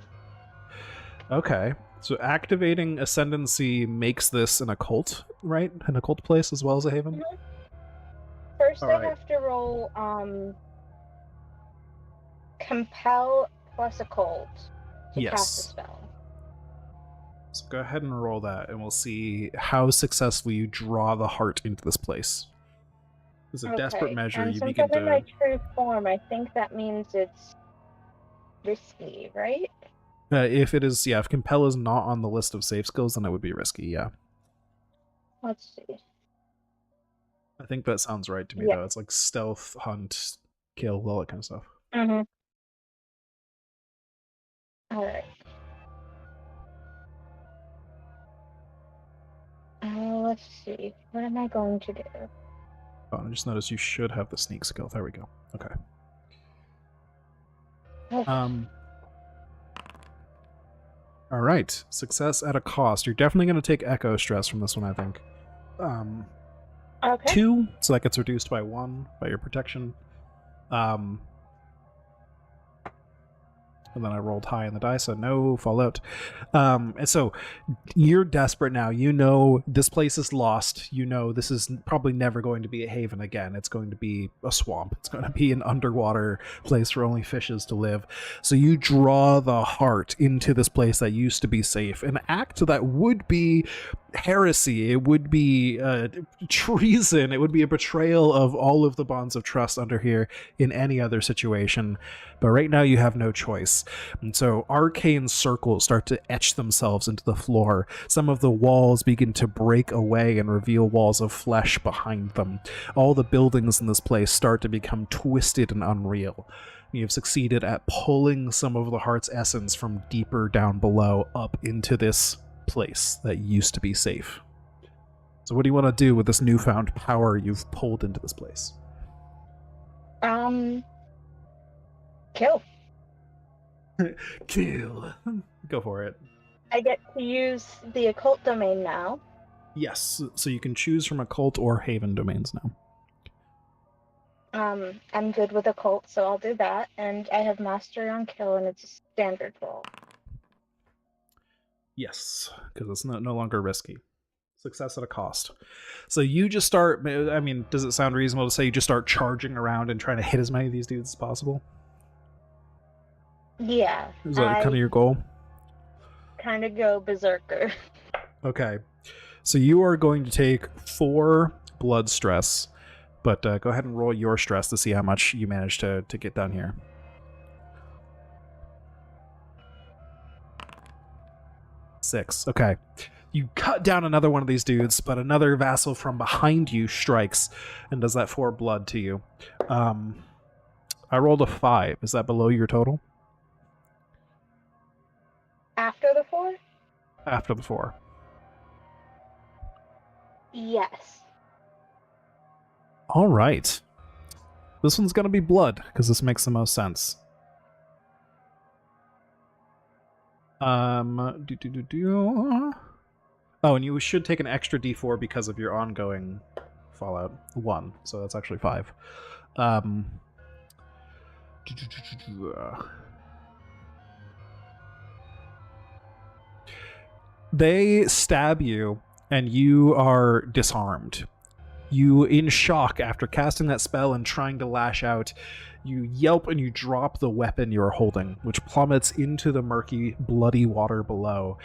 Okay. So activating Ascendancy makes this an occult, right? An occult place as well as a haven? First, All I right. have to roll compel plus occult to cast the Yes. spell. So go ahead and roll that, and we'll see how successfully you draw the heart into this place. As a desperate measure, and you since begin I'm in my to... true form, I think that means it's risky, right? if it is, yeah, if compel is not on the list of safe skills, then it would be risky, yeah. Let's see. I think that sounds right to me, Yeah. though. It's like stealth, hunt, kill, all that kind of stuff. Mm-hmm. All right. Let's see. What am I going to do? Oh, I just noticed you should have the sneak skill. There we go. Okay. Oh, All right. Success at a cost. You're definitely going to take echo stress from this one, I think. okay. 2, so that gets reduced by 1 by your protection. And then I rolled high in the die, so no fallout. And so you're desperate now. You know this place is lost. You know this is probably never going to be a haven again. It's going to be a swamp. It's going to be an underwater place for only fishes to live. So you draw the heart into this place that used to be safe. An act that would be heresy. It would be treason. It would be a betrayal of all of the bonds of trust under here in any other situation. But right now you have no choice. And so arcane circles start to etch themselves into the floor. Some of the walls begin to break away and reveal walls of flesh behind them. All the buildings in this place start to become twisted and unreal. You've succeeded at pulling some of the heart's essence from deeper down below up into this place that used to be safe. So what do you want to do with this newfound power you've pulled into this place? Kill. Kill. Go for it. I get to use the occult domain now. Yes, so you can choose from occult or haven domains now. I'm good with occult, so I'll do that. And I have mastery on kill, and it's a standard roll. Yes, because it's no longer risky. Success at a cost. So you just start, I mean, does it sound reasonable to say you just start charging around and trying to hit as many of these dudes as possible? Yeah. Is that kind of your goal? Kind of go berserker. Okay. So you are going to take 4 blood stress, but go ahead and roll your stress to see how much you manage to get down here. 6. Okay. You cut down another one of these dudes, but another vassal from behind you strikes and does that 4 blood to you. I rolled a 5. Is that below your total? After the 4? After the 4. Yes. All right. This one's going to be blood, because this makes the most sense. Oh, and you should take an extra d4 because of your ongoing fallout. 1, so that's actually 5. They stab you, and you are disarmed. You, in shock after casting that spell and trying to lash out, you yelp and you drop the weapon you're holding, which plummets into the murky, bloody water below.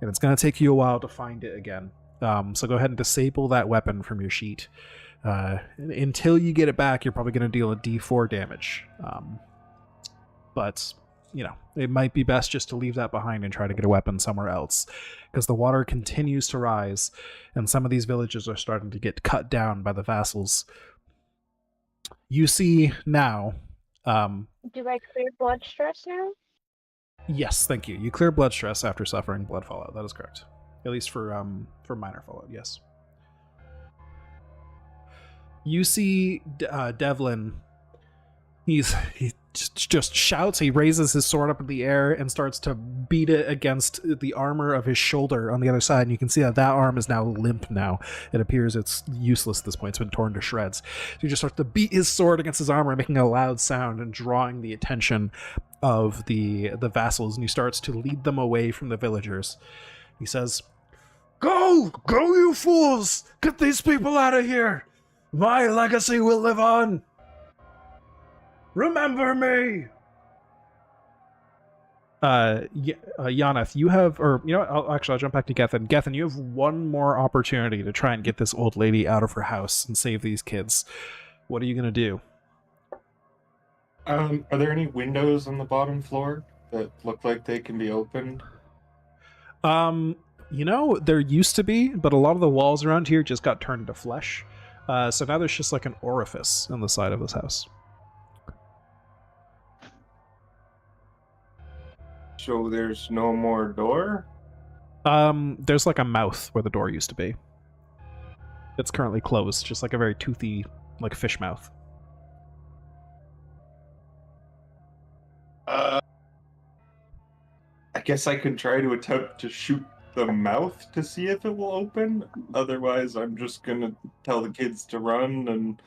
And it's going to take you a while to find it again. So go ahead and disable that weapon from your sheet. Until you get it back, you're probably going to deal a d4 damage. But, you know, it might be best just to leave that behind and try to get a weapon somewhere else, because the water continues to rise, and some of these villages are starting to get cut down by the vassals. You see now... Do I clear blood stress now? Yes, thank you. You clear blood stress after suffering blood fallout. That is correct. At least for minor fallout, yes. You see Devlin. He just shouts. He raises his sword up in the air and starts to beat it against the armor of his shoulder on the other side. And you can see that arm is now limp now. It appears it's useless at this point. It's been torn to shreds. So he just starts to beat his sword against his armor, making a loud sound and drawing the attention of the vassals. And he starts to lead them away from the villagers. He says, Go, you fools! Get these people out of here! My legacy will live on! Remember me! Yaneth, you have, or you know what, I'll jump back to Gethin. Gethin, you have one more opportunity to try and get this old lady out of her house and save these kids. What are you going to do? Are there any windows on the bottom floor that look like they can be opened? You know, there used to be, but a lot of the walls around here just got turned to flesh. So now there's just like an orifice on the side of this house. So there's no more door? There's like a mouth where the door used to be. It's currently closed, just like a very toothy, like fish mouth. I guess I could try to attempt to shoot the mouth to see if it will open. Otherwise, I'm just gonna tell the kids to run and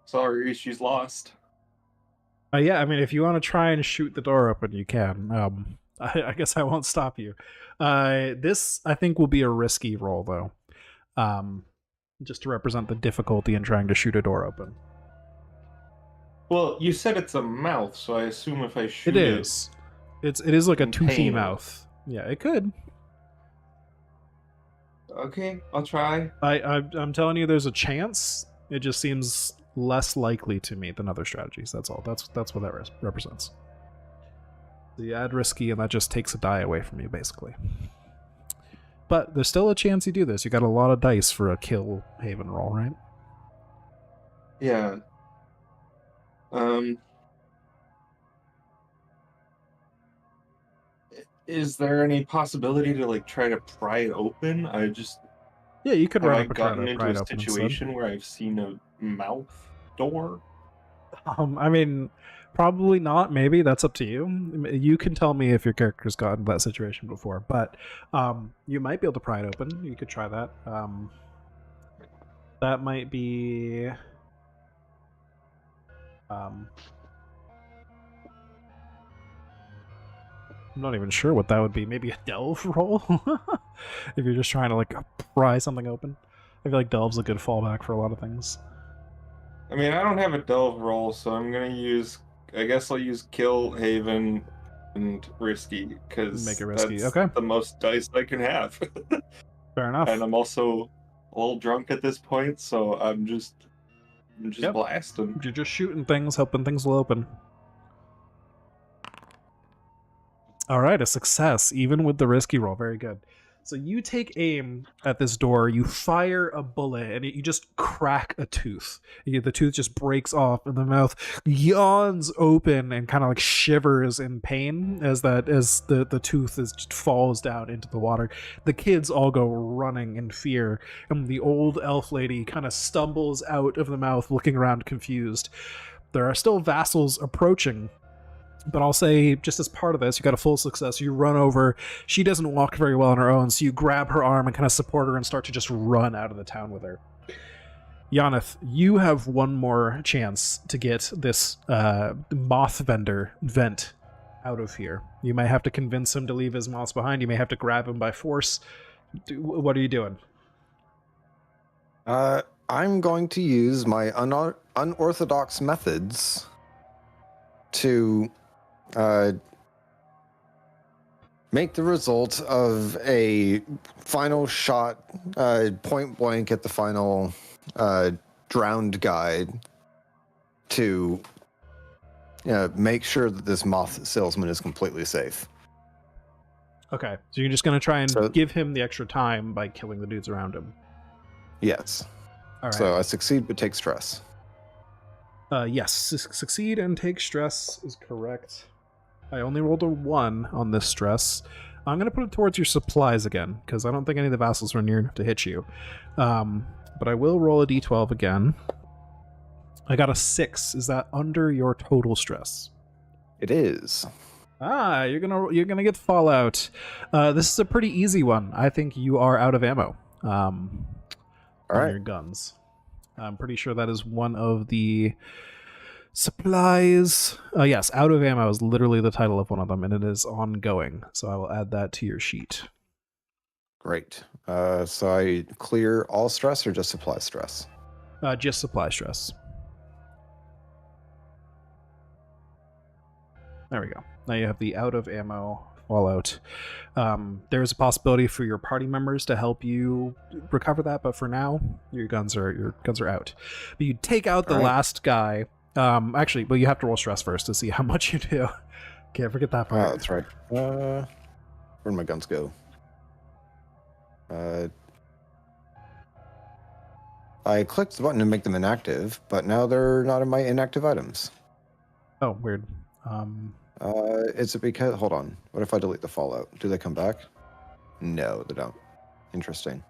sorry, she's lost. Yeah, I mean, if you want to try and shoot the door open, you can. I guess I won't stop you. This, I think, will be a risky roll, though. Just to represent the difficulty in trying to shoot a door open. Well, you said it's a mouth, so I assume if I shoot It is. It is like a toothy pain. mouth. Yeah, it could. Okay, I'll try. I'm telling you, there's a chance. It just seems less likely to me than other strategies. That's all. That's what that represents. So you add risky, and that just takes a die away from you, basically. But there's still a chance you do this. You got a lot of dice for a kill Haven roll, right? Yeah. Is there any possibility to like try to pry it open? Yeah, you could have run I up and try gotten to into pry a it open instead. situation where I've seen a mouth door? I mean, probably not. Maybe that's up to you. You can tell me if your character's gotten that situation before, but you might be able to pry it open. You could try that. That might be. I'm not even sure what that would be. Maybe a delve roll? If you're just trying to like pry something open. I feel like delve's a good fallback for a lot of things. I mean, I don't have a delve roll, so I'm gonna use. I guess I'll use kill Haven and risky because Make it risky, that's okay. the most dice I can have. Fair enough. And I'm also a little drunk at this point, so I'm just Yep. blasting. You're just shooting things, hoping things will open. Alright, a success, even with the risky roll. Very good. So you take aim at this door, you fire a bullet, and you just crack a tooth. The tooth just breaks off, and the mouth yawns open and kind of like shivers in pain as the tooth just falls down into the water. The kids all go running in fear, and the old elf lady kind of stumbles out of the mouth, looking around confused. There are still vassals approaching. But I'll say, just as part of this, you got a full success. You run over. She doesn't walk very well on her own, so you grab her arm and kind of support her and start to just run out of the town with her. Yaneth, you have one more chance to get this moth vent out of here. You may have to convince him to leave his moths behind. You may have to grab him by force. What are you doing? I'm going to use my unorthodox methods to make the result of a final shot, point blank at the final drowned guy to make sure that this moth salesman is completely safe. Okay, so you're just going to try and give him the extra time by killing the dudes around him. Yes. All right. So I succeed but take stress. Yes, succeed and take stress is correct. I only rolled a 1 on this stress. I'm going to put it towards your supplies again, because I don't think any of the vassals were near enough to hit you. But I will roll a d12 again. I got a 6. Is that under your total stress? It is. You're gonna get fallout. This is a pretty easy one. I think you are out of ammo. On your guns. I'm pretty sure that is one of the supplies. Yes, out of ammo is literally the title of one of them, and it is ongoing. So I will add that to your sheet. Great. So I clear all stress or just supply stress? Just supply stress. There we go. Now you have the out of ammo fallout. There's a possibility for your party members to help you recover that, but for now, your guns are out. But you take out the last guy. Actually, well, you have to roll stress first to see how much you do. Can't forget that part. Oh, that's right. Where'd my guns go? I clicked the button to make them inactive, but now they're not in my inactive items. Oh, weird. Is it because... Hold on. What if I delete the fallout? Do they come back? No, they don't. Interesting.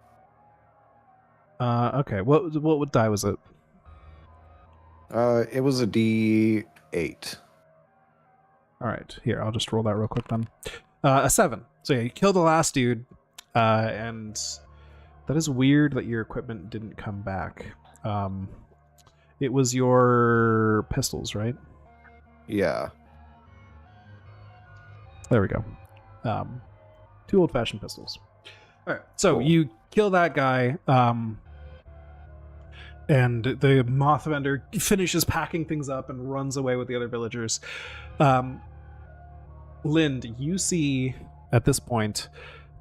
Okay. What die was it? It was a D8. All right. Here, I'll just roll that real quick then. A 7. So yeah, you kill the last dude, and that is weird that your equipment didn't come back. It was your pistols, right? Yeah. There we go. 2 old-fashioned pistols. All right, so Cool. you kill that guy, and the moth vendor finishes packing things up and runs away with the other villagers. Lind, you see at this point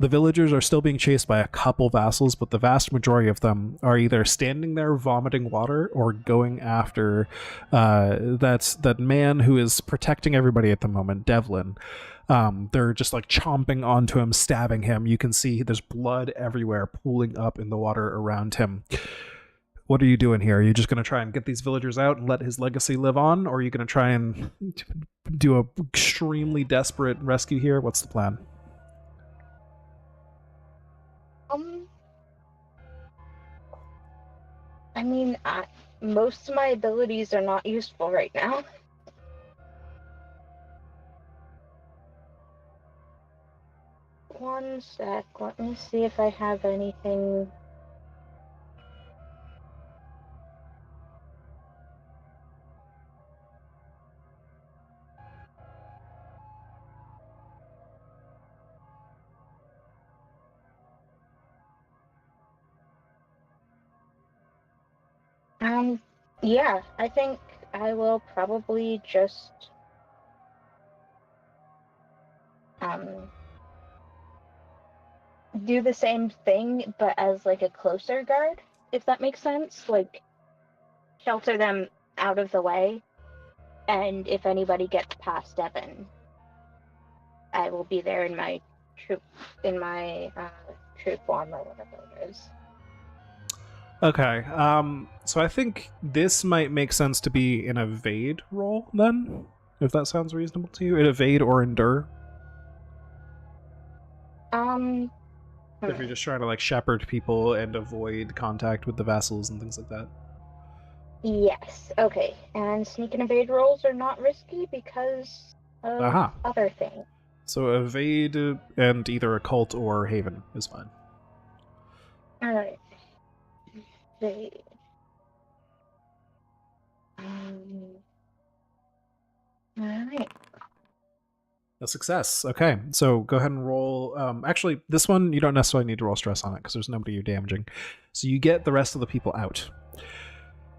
the villagers are still being chased by a couple vassals, but the vast majority of them are either standing there vomiting water or going after that man who is protecting everybody at the moment, Devlin. They're just like chomping onto him, stabbing him. You can see there's blood everywhere pooling up in the water around him. What are you doing here? Are you just going to try and get these villagers out and let his legacy live on? Or are you going to try and do a extremely desperate rescue here? What's the plan? I mean, most of my abilities are not useful right now. One sec, let me see if I have anything. Yeah, I think I will probably just do the same thing, but as like a closer guard, if that makes sense. Like, shelter them out of the way, and if anybody gets past Devon, I will be there in my troop form or whatever it is. Okay, so I think this might make sense to be an evade roll then, if that sounds reasonable to you. An evade or endure. If you're just trying to like shepherd people and avoid contact with the vassals and things like that. Yes, okay. And sneak and evade rolls are not risky because of other things. So evade and either occult or haven is fine. Alright. Evade. Alright. A success. Okay, so go ahead and roll. Actually, this one you don't necessarily need to roll stress on it because there's nobody you're damaging. So you get the rest of the people out.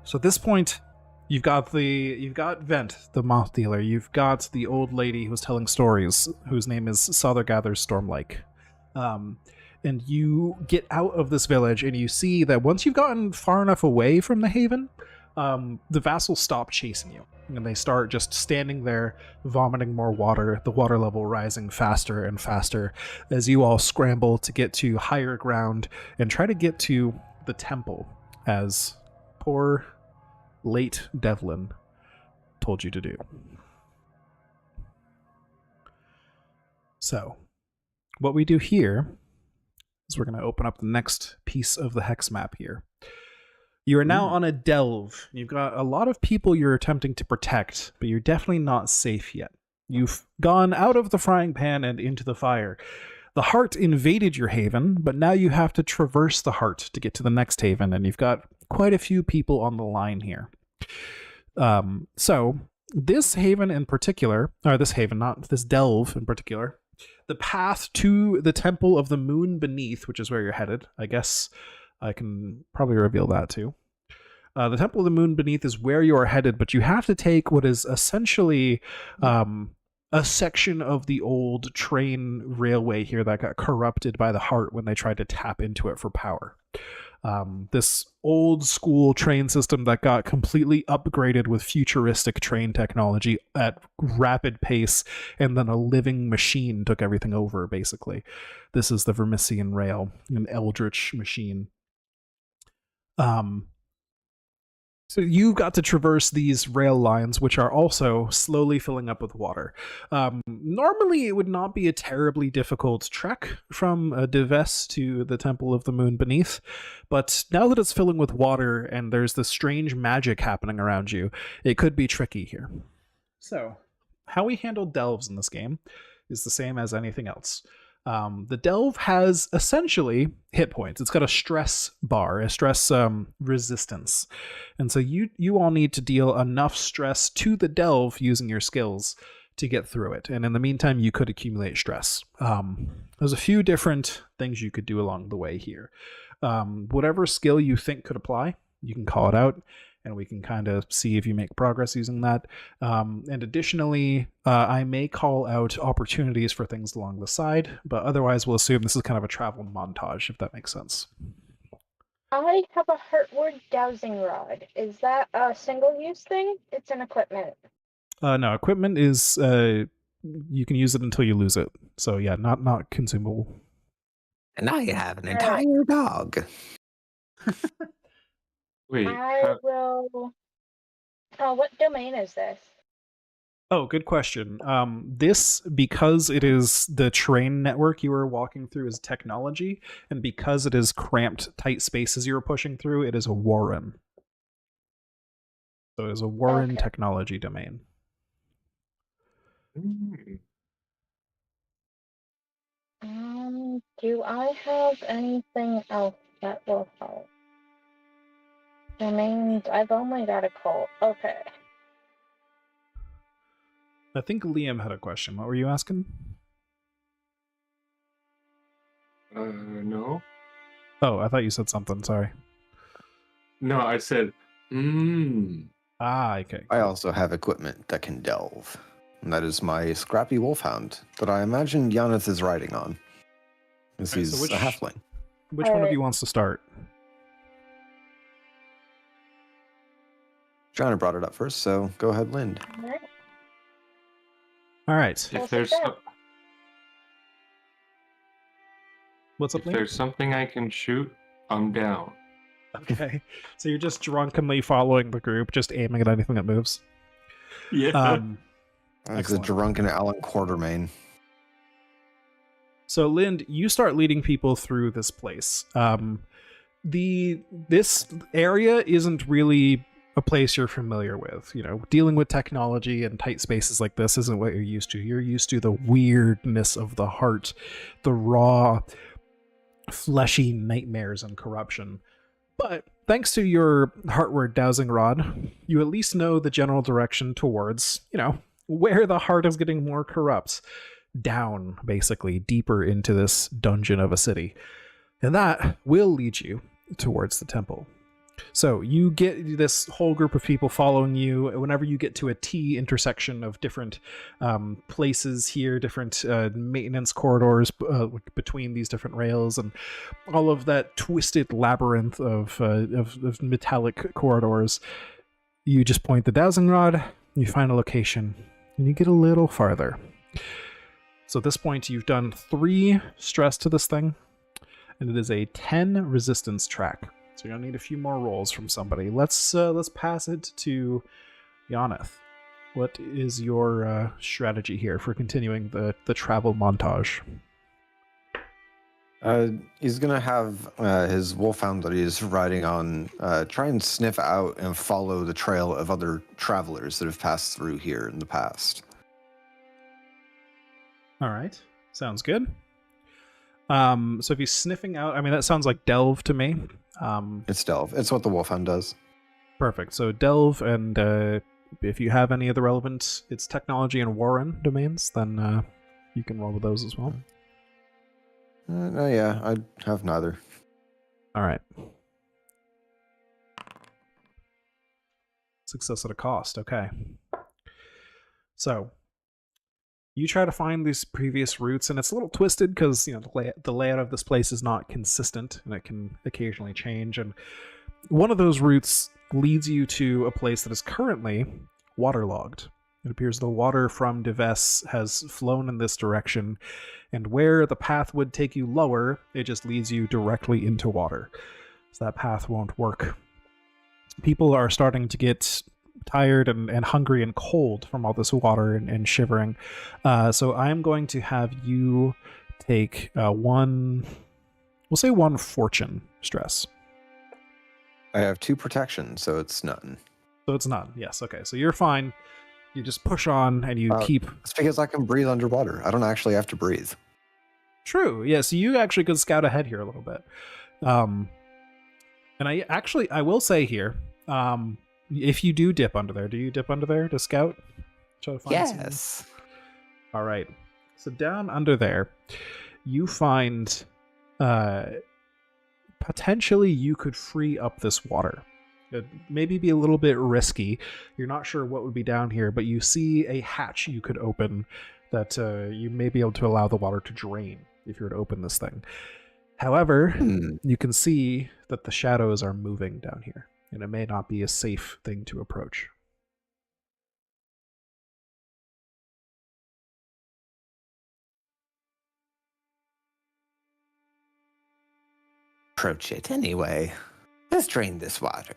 So at this point, you've got Vent, the moth dealer. You've got the old lady who's telling stories, whose name is Sothergather's Stormlake. And you get out of this village, and you see that once you've gotten far enough away from the haven, the vassals stop chasing you. And they start just standing there, vomiting more water, the water level rising faster and faster as you all scramble to get to higher ground and try to get to the temple, as poor late Devlin told you to do. So, what we do here is we're going to open up the next piece of the hex map here. You are now on a delve. You've got a lot of people you're attempting to protect, but you're definitely not safe yet. You've gone out of the frying pan and into the fire. The heart invaded your haven, but now you have to traverse the heart to get to the next haven, and you've got quite a few people on the line here. So this haven in particular, or this haven, not this delve in particular, the path to the Temple of the Moon Beneath, which is where you're headed, I guess I can probably reveal that too. The Temple of the Moon Beneath is where you are headed, but you have to take what is essentially a section of the old train railway here that got corrupted by the Heart when they tried to tap into it for power. This old school train system that got completely upgraded with futuristic train technology at rapid pace, and then a living machine took everything over, basically. This is the Vermissian Rail, an eldritch machine. So you got to traverse these rail lines, which are also slowly filling up with water. Normally, it would not be a terribly difficult trek from Deves to the Temple of the Moon Beneath, but now that it's filling with water and there's this strange magic happening around you, it could be tricky here. So, how we handle delves in this game is the same as anything else. The delve has essentially hit points. It's got a stress bar, a stress resistance. And so you all need to deal enough stress to the delve using your skills to get through it. And in the meantime, you could accumulate stress. There's a few different things you could do along the way here. Whatever skill you think could apply, you can call it out, and we can kind of see if you make progress using that. And additionally, I may call out opportunities for things along the side, but otherwise we'll assume this is kind of a travel montage, if that makes sense. I have a Heartward dowsing rod. Is that a single-use thing? It's an equipment. No, equipment is, you can use it until you lose it. So yeah, not consumable. And now you have an entire dog. Wait, I will... Oh, what domain is this? Oh, good question. This, because it is the train network you were walking through, is technology, and because it is cramped, tight spaces you were pushing through, it is a Warren. So it is a Warren technology domain. Do I have anything else that will help? Domains, I've only got a cult. Okay. I think Liam had a question. What were you asking? No. Oh, I thought you said something. Sorry. No, I said, Ah, okay. I also have equipment that can delve. And that is my scrappy wolfhound that I imagine Yaneth is riding on. Because he's so a halfling. Which one of you wants to start? Joanna brought it up first, so go ahead, Lind. All right. if there's What's up, if Liam? there's something I can shoot, I'm down. Okay. So you're just drunkenly following the group, just aiming at anything that moves. Yeah. It's a drunken Alan Quartermain. So, Lind, you start leading people through this place. This area isn't really a place you're familiar with. You know, dealing with technology and tight spaces like this isn't what you're used to. You're used to the weirdness of the heart, the raw, fleshy nightmares and corruption. But thanks to your Heartward dowsing rod, you at least know the general direction towards, where the heart is getting more corrupt. Down, basically, deeper into this dungeon of a city. And that will lead you towards the temple. So you get this whole group of people following you. Whenever you get to a T intersection of different places here, different maintenance corridors between these different rails, and all of that twisted labyrinth of metallic corridors, you just point the dowsing rod, you find a location, and you get a little farther. So at this point, you've done 3 stress to this thing, and it is a 10 resistance track. So you're gonna need a few more rolls from somebody. Let's pass it to Yaneth. What is your strategy here for continuing the travel montage? He's gonna have his wolfhound that he's riding on try and sniff out and follow the trail of other travelers that have passed through here in the past. All right, sounds good. So if he's sniffing out, that sounds like delve to me. It's delve. It's what the wolfhound does. Perfect. So delve, and if you have any of the relevant, it's technology and Warren domains, then you can roll with those as well. No, yeah, I have neither. All right. Success at a cost. Okay. So you try to find these previous routes, and it's a little twisted because the layout of this place is not consistent, and it can occasionally change. And one of those routes leads you to a place that is currently waterlogged. It appears the water from Deves has flown in this direction, and where the path would take you lower, it just leads you directly into water. So that path won't work. People are starting to get tired and hungry and cold from all this water and shivering. So I'm going to have you take one fortune stress. I have 2 protection, so it's none. So it's none. Yes. Okay. So you're fine. You just push on and you keep. It's because I can breathe underwater. I don't actually have to breathe. True. Yeah. So you actually could scout ahead here a little bit. And I will say here, if you do dip under there, do you dip under there to scout? Try to find Yes. All right. So down under there, you find potentially you could free up this water. It'd maybe be a little bit risky. You're not sure what would be down here, but you see a hatch you could open that you may be able to allow the water to drain if you were to open this thing. However, you can see that the shadows are moving down here, and it may not be a safe thing to approach. Approach it anyway. Let's drain this water.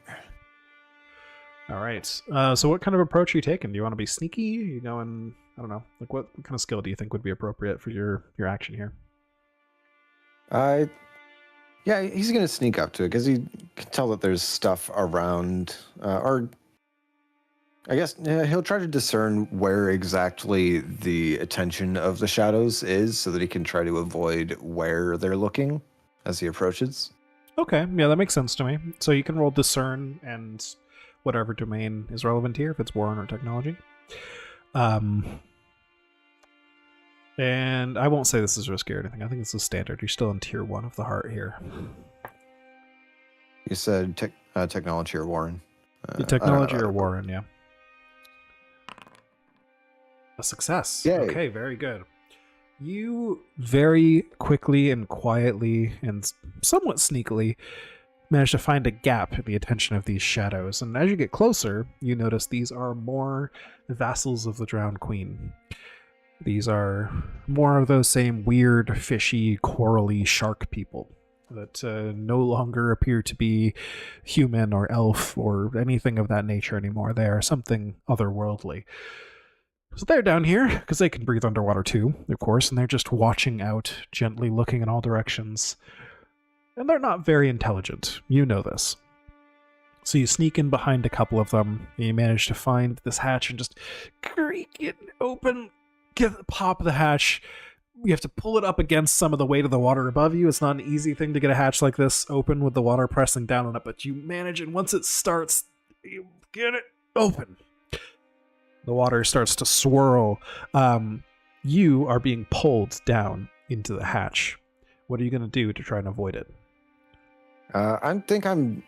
All right. So what kind of approach are you taking? Do you want to be sneaky? You going, I don't know, like what kind of skill do you think would be appropriate for your action here? Yeah, he's going to sneak up to it because he can tell that there's stuff around, or I guess he'll try to discern where exactly the attention of the shadows is so that he can try to avoid where they're looking as he approaches. Okay, yeah, that makes sense to me. So you can roll discern and whatever domain is relevant here, if it's Warren or technology. And I won't say this is risky or anything. I think this is standard. You're still in tier 1 of the heart here. You said technology or Warren? The technology or Warren, yeah. A success. Yay. Okay, very good. You very quickly and quietly and somewhat sneakily manage to find a gap in the attention of these shadows. And as you get closer, you notice these are more vassals of the drowned queen. These are more of those same weird, fishy, corally shark people that no longer appear to be human or elf or anything of that nature anymore. They are something otherworldly. So they're down here because they can breathe underwater too, of course, and they're just watching out, gently looking in all directions. And they're not very intelligent. You know this. So you sneak in behind a couple of them, and you manage to find this hatch and just creak it open, pop the hatch. You have to pull it up against some of the weight of the water above you. It's not an easy thing to get a hatch like this open with the water pressing down on it, but you manage, and once it starts, you get it open. The water starts to swirl. You are being pulled down into the hatch. What are you going to do to try and avoid it? I think I'm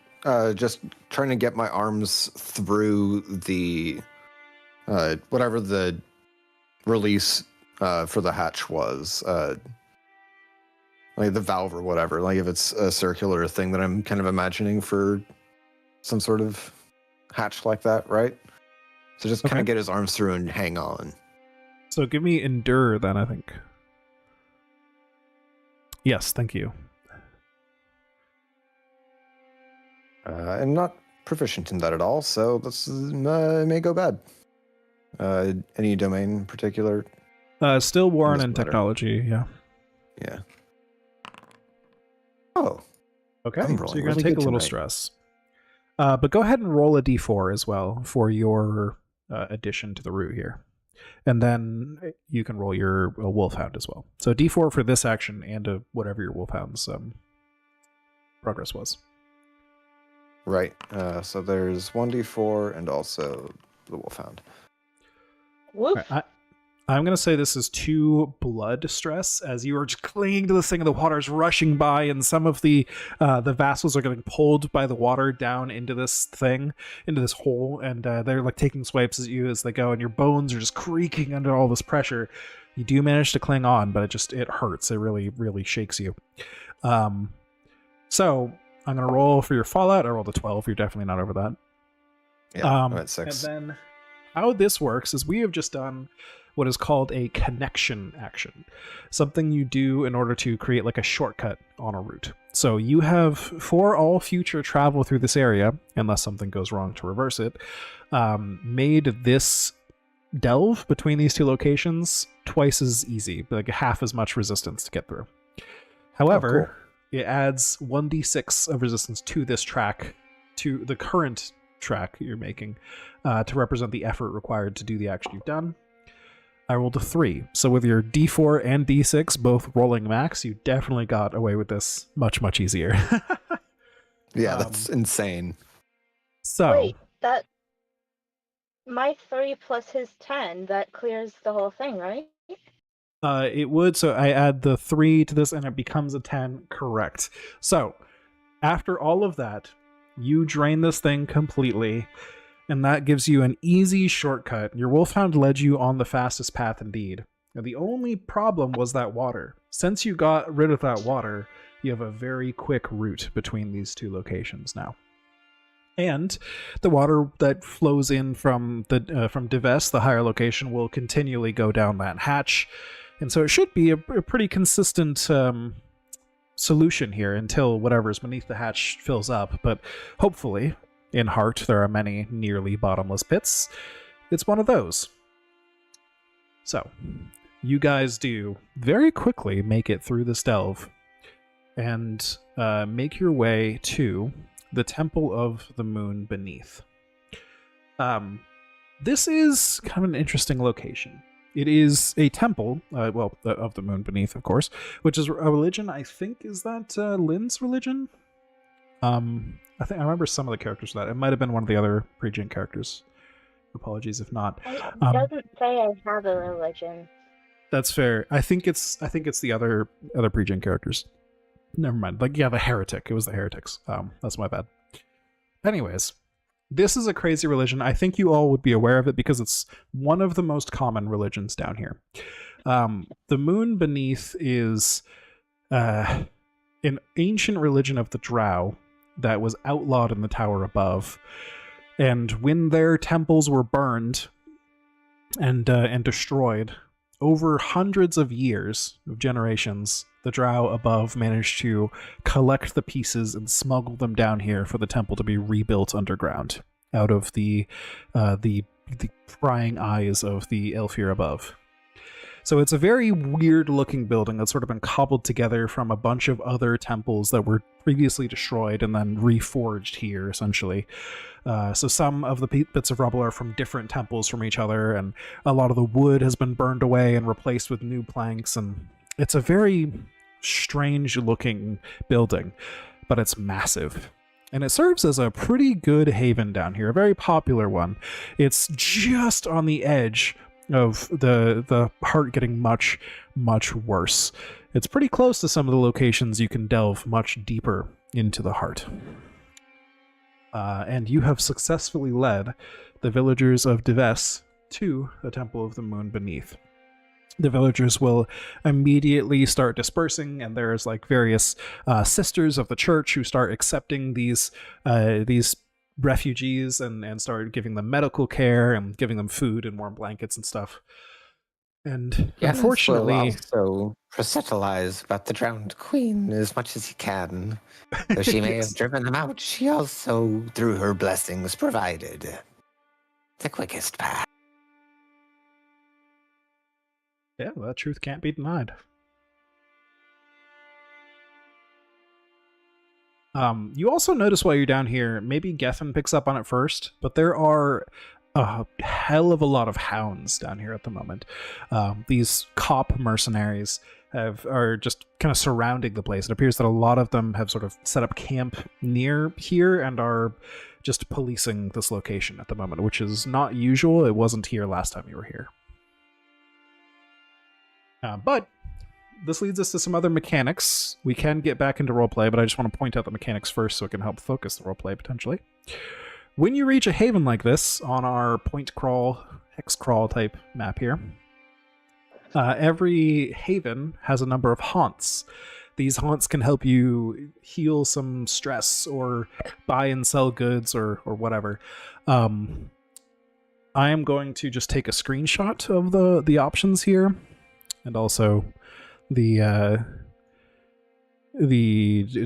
just trying to get my arms through the whatever the release for the hatch was, like the valve or whatever. Like if it's a circular thing that I'm kind of imagining for some sort of hatch like that, right? So just kind of get his arms through and hang on. So give me endure then, I think. Yes, thank you. I'm not proficient in that at all, so this may go bad. Any domain in particular? Still Warren and matter. technology, yeah. Yeah. Oh. Okay, so I'm you're rolling going to really take a good little tonight. stress. But go ahead and roll a d4 as well for your addition to the route here. And then you can roll your Wolfhound as well. So d4 for this action and whatever your Wolfhound's progress was. Right. So there's 1d4 and also the Wolfhound. Woof. Right, I'm going to say this is 2 blood stress, as you are just clinging to this thing and the water's rushing by, and some of the vassals are getting pulled by the water down into this thing, into this hole, and they're like taking swipes at you as they go, and your bones are just creaking under all this pressure. You do manage to cling on, but it hurts. It really, really shakes you. So I'm going to roll for your fallout. I rolled a 12. You're definitely not over that. Yeah, I'm at 6. And then how this works is we have just done what is called a connection action, something you do in order to create like a shortcut on a route. So you have, for all future travel through this area, unless something goes wrong to reverse it, made this delve between these 2 locations twice as easy, like half as much resistance to get through. However, it adds 1d6 of resistance to this track, to the current track you're making, to represent the effort required to do the action you've done. I rolled a 3. So with your d4 and d6 both rolling max, you definitely got away with this much, much easier. Yeah, that's insane. So Wait, that my 3 plus his 10, that clears the whole thing, right? it would. So I add the 3 to this and it becomes a 10. Correct. So after all of that, you drain this thing completely, and that gives you an easy shortcut. Your wolfhound led you on the fastest path indeed. Now, the only problem was that water. Since you got rid of that water, you have a very quick route between these 2 locations now. And the water that flows in from Divest, the higher location, will continually go down that hatch. And so it should be a pretty consistent solution here until whatever's beneath the hatch fills up. But hopefully, in Heart, there are many nearly bottomless pits. It's one of those. So, you guys do very quickly make it through this delve and make your way to the Temple of the Moon Beneath. This is kind of an interesting location. It is a temple, of the Moon Beneath, of course, which is a religion. I think, is that Lynn's religion? I remember some of the characters for that. It might have been one of the other pre-gen characters. Apologies if not. It doesn't say I have a religion. That's fair. I think it's the other pre-gen characters. Never mind. Like, yeah, the heretic. It was the heretics. That's my bad. Anyways, this is a crazy religion. I think you all would be aware of it because it's one of the most common religions down here. The Moon Beneath is an ancient religion of the Drow that was outlawed in the Tower Above. And when their temples were burned and destroyed, over hundreds of years, of generations, the Drow above managed to collect the pieces and smuggle them down here for the temple to be rebuilt underground, out of the prying eyes of the Elfir above. So it's a very weird-looking building that's sort of been cobbled together from a bunch of other temples that were previously destroyed and then reforged here, essentially. So some of the bits of rubble are from different temples from each other, and a lot of the wood has been burned away and replaced with new planks, and it's a very strange-looking building, but it's massive. And it serves as a pretty good haven down here, a very popular one. It's just on the edge of the Heart getting much, much worse. It's pretty close to some of the locations you can delve much deeper into the Heart. And you have successfully led the villagers of Divest to the Temple of the Moon Beneath. The villagers will immediately start dispersing, and there's like various sisters of the church who start accepting these refugees and start giving them medical care and giving them food and warm blankets and stuff. And unfortunately, will also proselytize about the drowned queen as much as he can. Though she may have driven them out, she also, through her blessings, provided the quickest path. yeah, well, that truth can't be denied. You also notice while you're down here, maybe Gethin picks up on it first, but there are a hell of a lot of hounds down here at the moment. These cop mercenaries are just kind of surrounding the place. It appears that a lot of them have sort of set up camp near here and are just policing this location at the moment, which is not usual. It wasn't here last time you were here. But this leads us to some other mechanics. We can get back into roleplay, but I just want to point out the mechanics first so it can help focus the roleplay potentially. When you reach a haven like this on our point crawl, hex crawl type map here, every haven has a number of haunts. These haunts can help you heal some stress or buy and sell goods or whatever. I am going to just take a screenshot of the options here, and also the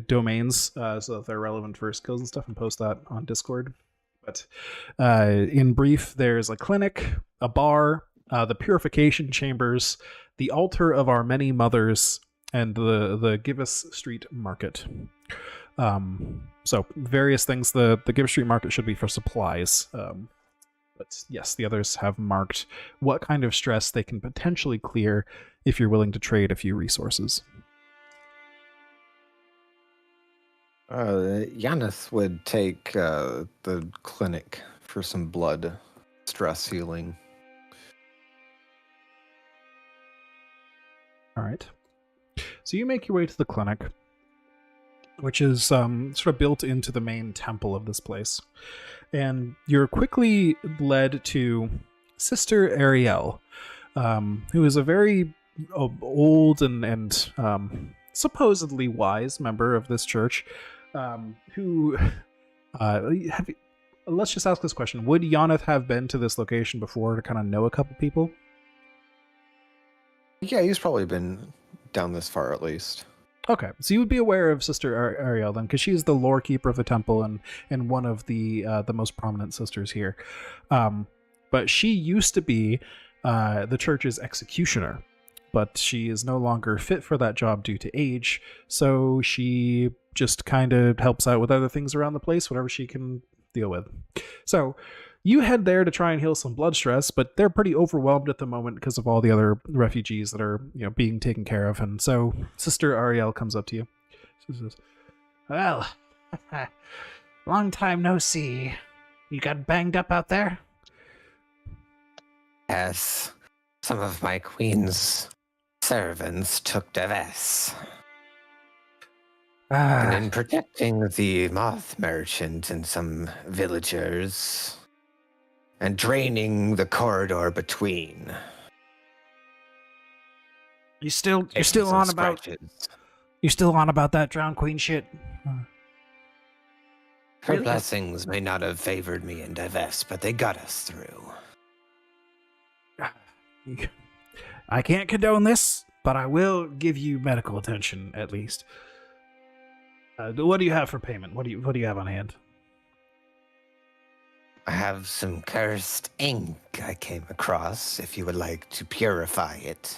domains so that they're relevant for skills and stuff, and post that on Discord. But in brief, there's a clinic, a bar, the purification chambers, the altar of our many mothers, and the Give Us Street Market. So various things. The Give Us Street Market should be for supplies. But yes, the others have marked what kind of stress they can potentially clear if you're willing to trade a few resources. Yanis would take the clinic for some blood stress healing. All right. So you make your way to the clinic, which is sort of built into the main temple of this place. And you're quickly led to Sister Ariel, who is a very old and supposedly wise member of this church, who... let's just ask this question. Would Yanath have been to this location before to kind of know a couple people? Yeah, he's probably been down this far at least. Okay, so you would be aware of Sister Ariel then, because she's the lore keeper of the temple and one of the most prominent sisters here. But she used to be the church's executioner, but she is no longer fit for that job due to age, so she just kind of helps out with other things around the place, whatever she can deal with. So you head there to try and heal some blood stress, but they're pretty overwhelmed at the moment because of all the other refugees that are, being taken care of. And so Sister Ariel comes up to you. She says, "Well, long time no see. You got banged up out there?" Yes, some of my queen's servants took Deves. And in protecting the moth merchant and some villagers, and draining the corridor between. You're still on about that drowned queen shit? Her blessings may not have favored me in Deves, but they got us through. I can't condone this, but I will give you medical attention at least. What do you have for payment? What do you have on hand? I have some cursed ink I came across, if you would like to purify it.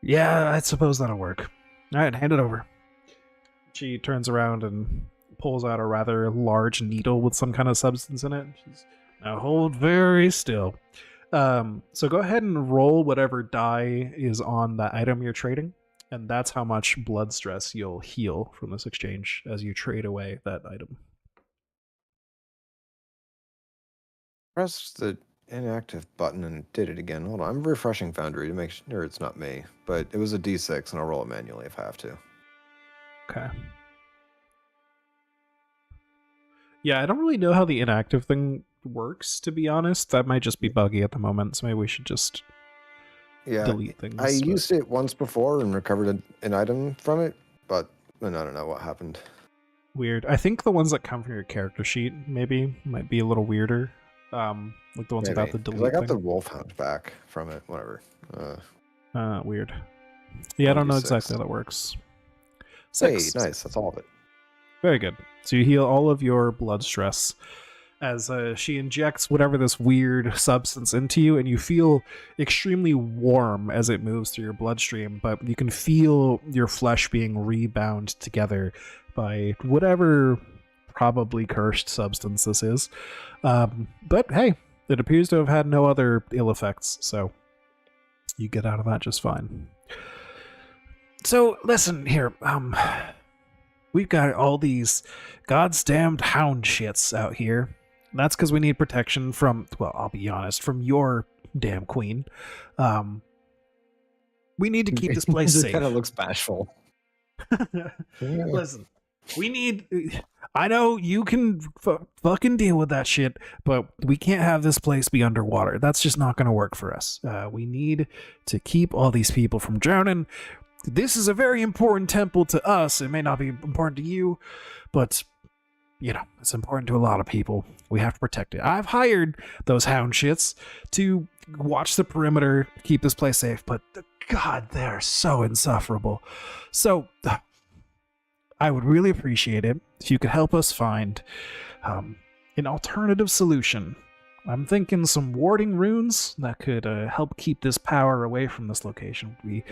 Yeah, I suppose that'll work. All right, hand it over. She turns around and pulls out a rather large needle with some kind of substance in it. She's, "Now hold very still." So go ahead and roll whatever die is on that item you're trading. And that's how much blood stress you'll heal from this exchange as you trade away that item. Press the inactive button and did it again. Hold on, I'm refreshing Foundry to make sure it's not me. But it was a D6 and I'll roll it manually if I have to. Okay. Yeah, I don't really know how the inactive thing works, to be honest. That might just be buggy at the moment, so maybe we should just... delete things. I used it once before and recovered an item from it, but I don't know what happened. Weird. I think the ones that come from your character sheet maybe might be a little weirder. Like the ones without the delete I got the thing. Wolfhound back from it, whatever. Weird. Yeah, I don't know 1d6. exactly how that works. Hey, 6. nice. That's all of it. Very good. So you heal all of your blood stress as she injects whatever this weird substance into you, and you feel extremely warm as it moves through your bloodstream, but you can feel your flesh being rebound together by whatever probably cursed substance this is. But hey, it appears to have had no other ill effects, so you get out of that just fine. So, listen here, we've got all these goddamned hound shits out here. And that's because we need protection from, well, I'll be honest, from your damn queen. We need to keep this place It safe. kind of looks bashful. Listen, we need. I know you can fucking deal with that shit, but we can't have this place be underwater. That's just not going to work for us. We need to keep all these people from drowning. This is a very important temple to us. It may not be important to you, but you know, it's important to a lot of people. We have to protect it. I've hired those hound shits to watch the perimeter, keep this place safe, but God, they're so insufferable. So, I would really appreciate it if you could help us find an alternative solution. I'm thinking some warding runes that could help keep this power away from this location would be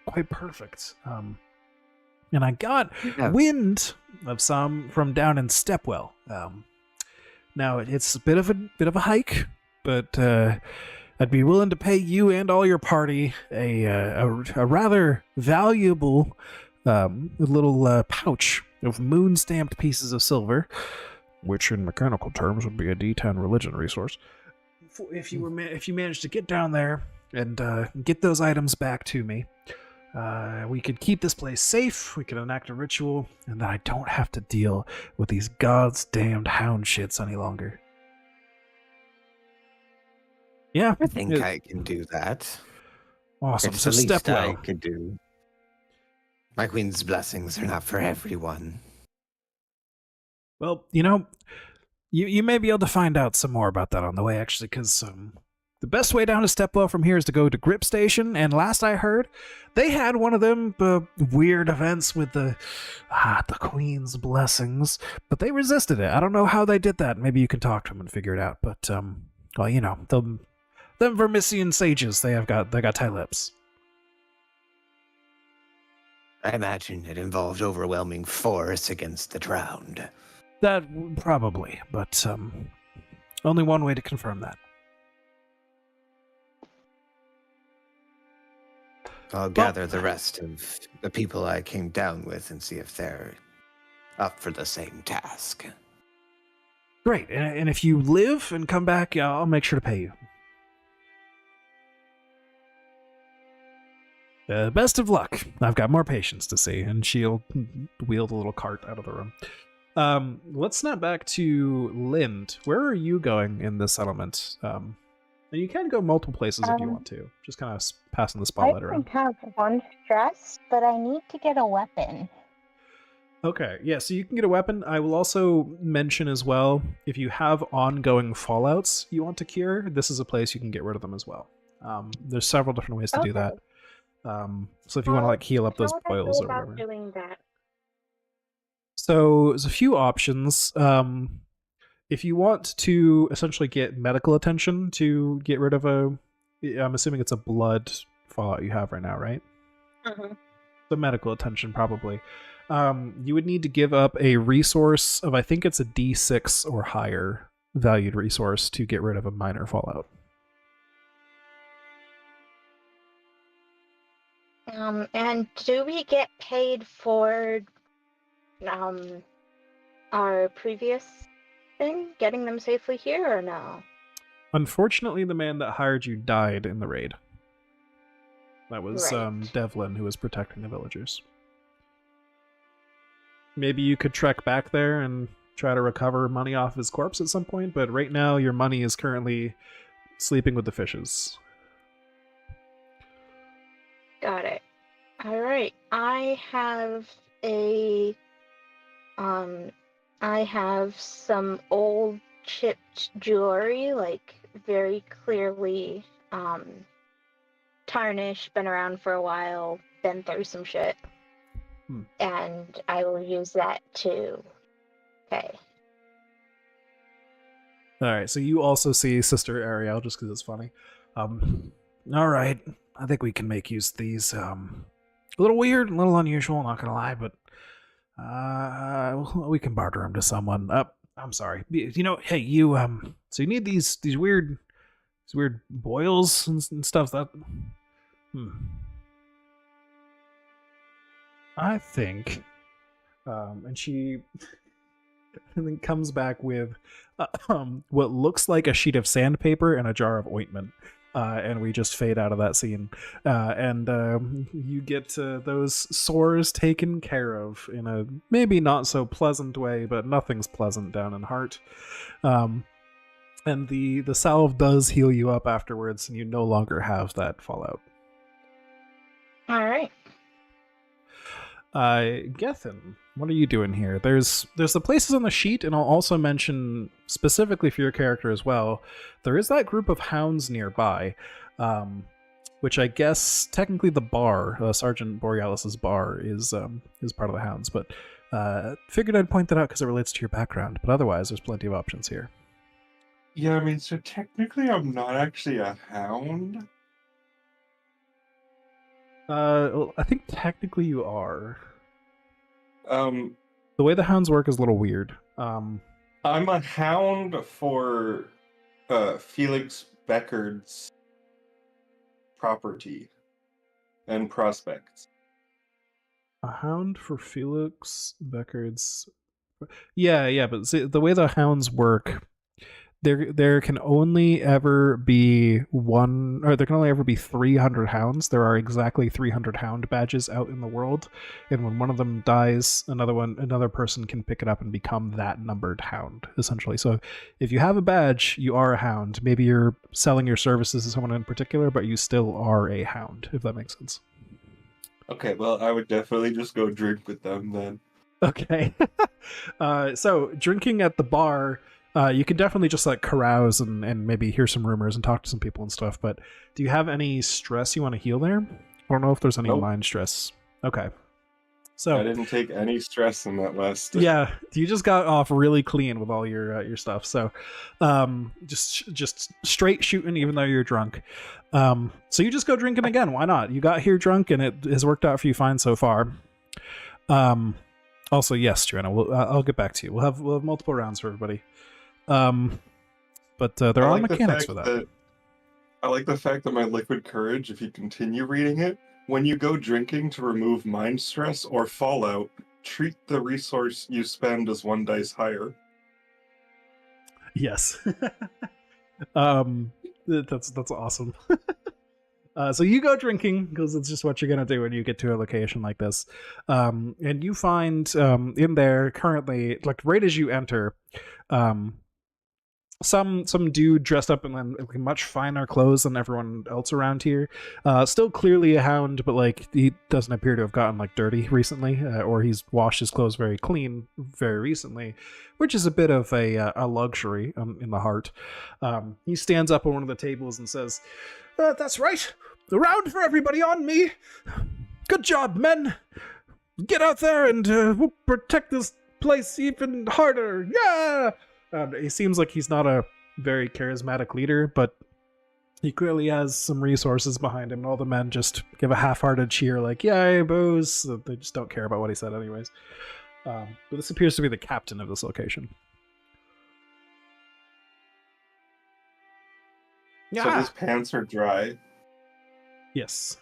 quite perfect. And I got wind of some from down in Stepwell. Now it's a bit of a hike, but I'd be willing to pay you and all your party a rather valuable little pouch of moon-stamped pieces of silver, which in mechanical terms would be a D10 religion resource. If you manage to get down there and get those items back to me, we could keep this place safe, we could enact a ritual, and then I don't have to deal with these God's damned hound shits any longer. Yeah. I think I can do that. Awesome. It's So the least step I well. could do. My queen's blessings are not for everyone. Well, you know, you may be able to find out some more about that on the way, actually, because the best way down to Stepwell from here is to go to Grip Station, and last I heard, they had one of them weird events with the Queen's blessings, but they resisted it. I don't know how they did that. Maybe you can talk to them and figure it out, but, well, you know, them Vermissian sages, they got tight lips. I imagine it involved overwhelming force against the drowned. That probably, but only one way to confirm that. I'll gather the rest of the people I came down with and see if they're up for the same task. Great, and if you live and come back, I'll make sure to pay you. Best of luck. I've got more patients to see, and she'll wheel the little cart out of the room. Let's snap back to Lind. Where are you going in this settlement? And you can go multiple places if you want to. Just kind of passing the spotlight around. I don't have one stress, but I need to get a weapon. Okay, yeah, so you can get a weapon. I will also mention as well, if you have ongoing fallouts you want to cure, this is a place you can get rid of them as well. There's several different ways to do that. So if you want to like heal up those boils or whatever. Doing that? So there's a few options. If you want to essentially get medical attention to get rid of I'm assuming it's a blood fallout you have right now, right? Mm-hmm. The medical attention probably. You would need to give up a resource of, I think it's a D6 or higher valued resource to get rid of a minor fallout. And do we get paid for our previous thing, getting them safely here, or no? Unfortunately, the man that hired you died in the raid. That was Right. Devlin, who was protecting the villagers. Maybe you could trek back there and try to recover money off his corpse at some point, but right now your money is currently sleeping with the fishes. Got it. All right. I have some old chipped jewelry, like very clearly tarnished, been around for a while, been through some shit. And I will use that to pay. Alright, so you also see Sister Ariel, just because it's funny. Alright, I think we can make use of these. A little weird, a little unusual, not gonna lie, but we can barter them to someone. I'm sorry. You know, hey, you so you need these weird boils and stuff that I think and she and then comes back with what looks like a sheet of sandpaper and a jar of ointment. And we just fade out of that scene. And you get those sores taken care of in a maybe not so pleasant way, but nothing's pleasant down in heart. And the salve does heal you up afterwards, and you no longer have that fallout. All right. Gethin, what are you doing here? There's the places on the sheet, and I'll also mention specifically for your character as well, there is that group of hounds nearby, which I guess technically the bar, Sergeant Borealis's bar, is part of the hounds, but figured I'd point that out because it relates to your background, but otherwise there's plenty of options here. Yeah, I mean, so technically I'm not actually a hound. Well, I think technically you are. Um, The way the hounds work is a little weird. I'm a hound for Felix Beckard's property and prospects. A hound for Felix Beckard's... Yeah, but see, the way the hounds work, there can only ever be 300 hounds. There are exactly 300 hound badges out in the world, and when one of them dies, another person can pick it up and become that numbered hound, essentially. So if you have a badge, you are a hound. Maybe you're selling your services to someone in particular, but you still are a hound, if that makes sense. Okay, well, I would definitely just go drink with them then. Okay. So drinking at the bar, you can definitely just like carouse and maybe hear some rumors and talk to some people and stuff, but do you have any stress you want to heal there? I don't know if there's any Nope. mind stress. Okay. So I didn't take any stress in that last. yeah, you just got off really clean with all your stuff. So just straight shooting even though you're drunk. So you just go drinking again. Why not? You got here drunk and it has worked out for you fine so far. Also, yes, Joanna, I'll get back to you. We'll have multiple rounds for everybody. But there are mechanics for that. I like the fact that my liquid courage, if you continue reading it, when you go drinking to remove mind stress or fallout, treat the resource you spend as 1 dice higher. Yes. That's awesome. So you go drinking because it's just what you're gonna do when you get to a location like this, and you find in there currently, like right as you enter, some dude dressed up in like much finer clothes than everyone else around here. Still clearly a hound, but like he doesn't appear to have gotten like dirty recently, or he's washed his clothes very clean very recently, which is a bit of a luxury in the heart. He stands up on one of the tables and says, "That's right. The round for everybody on me. Good job, men. Get out there and we'll protect this place even harder. Yeah!" He seems like he's not a very charismatic leader, but he clearly has some resources behind him, and all the men just give a half-hearted cheer like, "Yay, booze!" They just don't care about what he said anyways. But this appears to be the captain of this location. So his pants are dry. Yes.